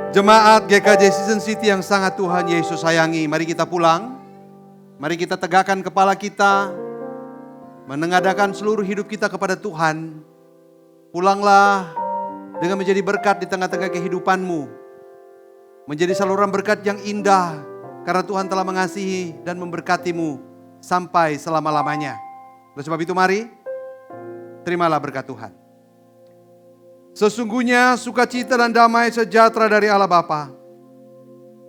Jemaat GKJ Season City yang sangat Tuhan Yesus sayangi, mari kita pulang. Mari kita tegakkan kepala kita, menengadahkan seluruh hidup kita kepada Tuhan. Pulanglah dengan menjadi berkat di tengah-tengah kehidupanmu. Menjadi saluran berkat yang indah, karena Tuhan telah mengasihi dan memberkatimu sampai selama-lamanya. Oleh sebab itu mari, terimalah berkat Tuhan. Sesungguhnya sukacita dan damai sejahtera dari Allah Bapa.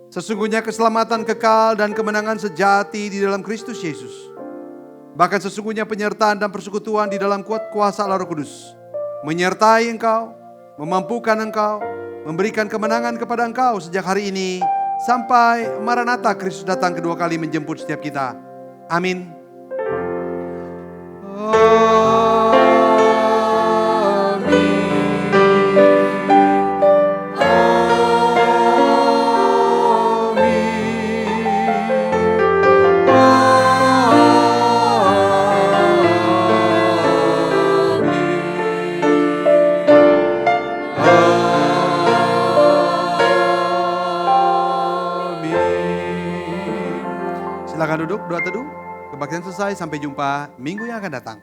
Sesungguhnya keselamatan kekal dan kemenangan sejati di dalam Kristus Yesus. Bahkan sesungguhnya penyertaan dan persekutuan di dalam kuasa Allah Roh Kudus. Menyertai engkau, memampukan engkau, memberikan kemenangan kepada engkau sejak hari ini. Sampai Maranatha Kristus datang kedua kali menjemput setiap kita. Amin. Silakan duduk, doa teduh. Kebaktian selesai, sampai jumpa minggu yang akan datang.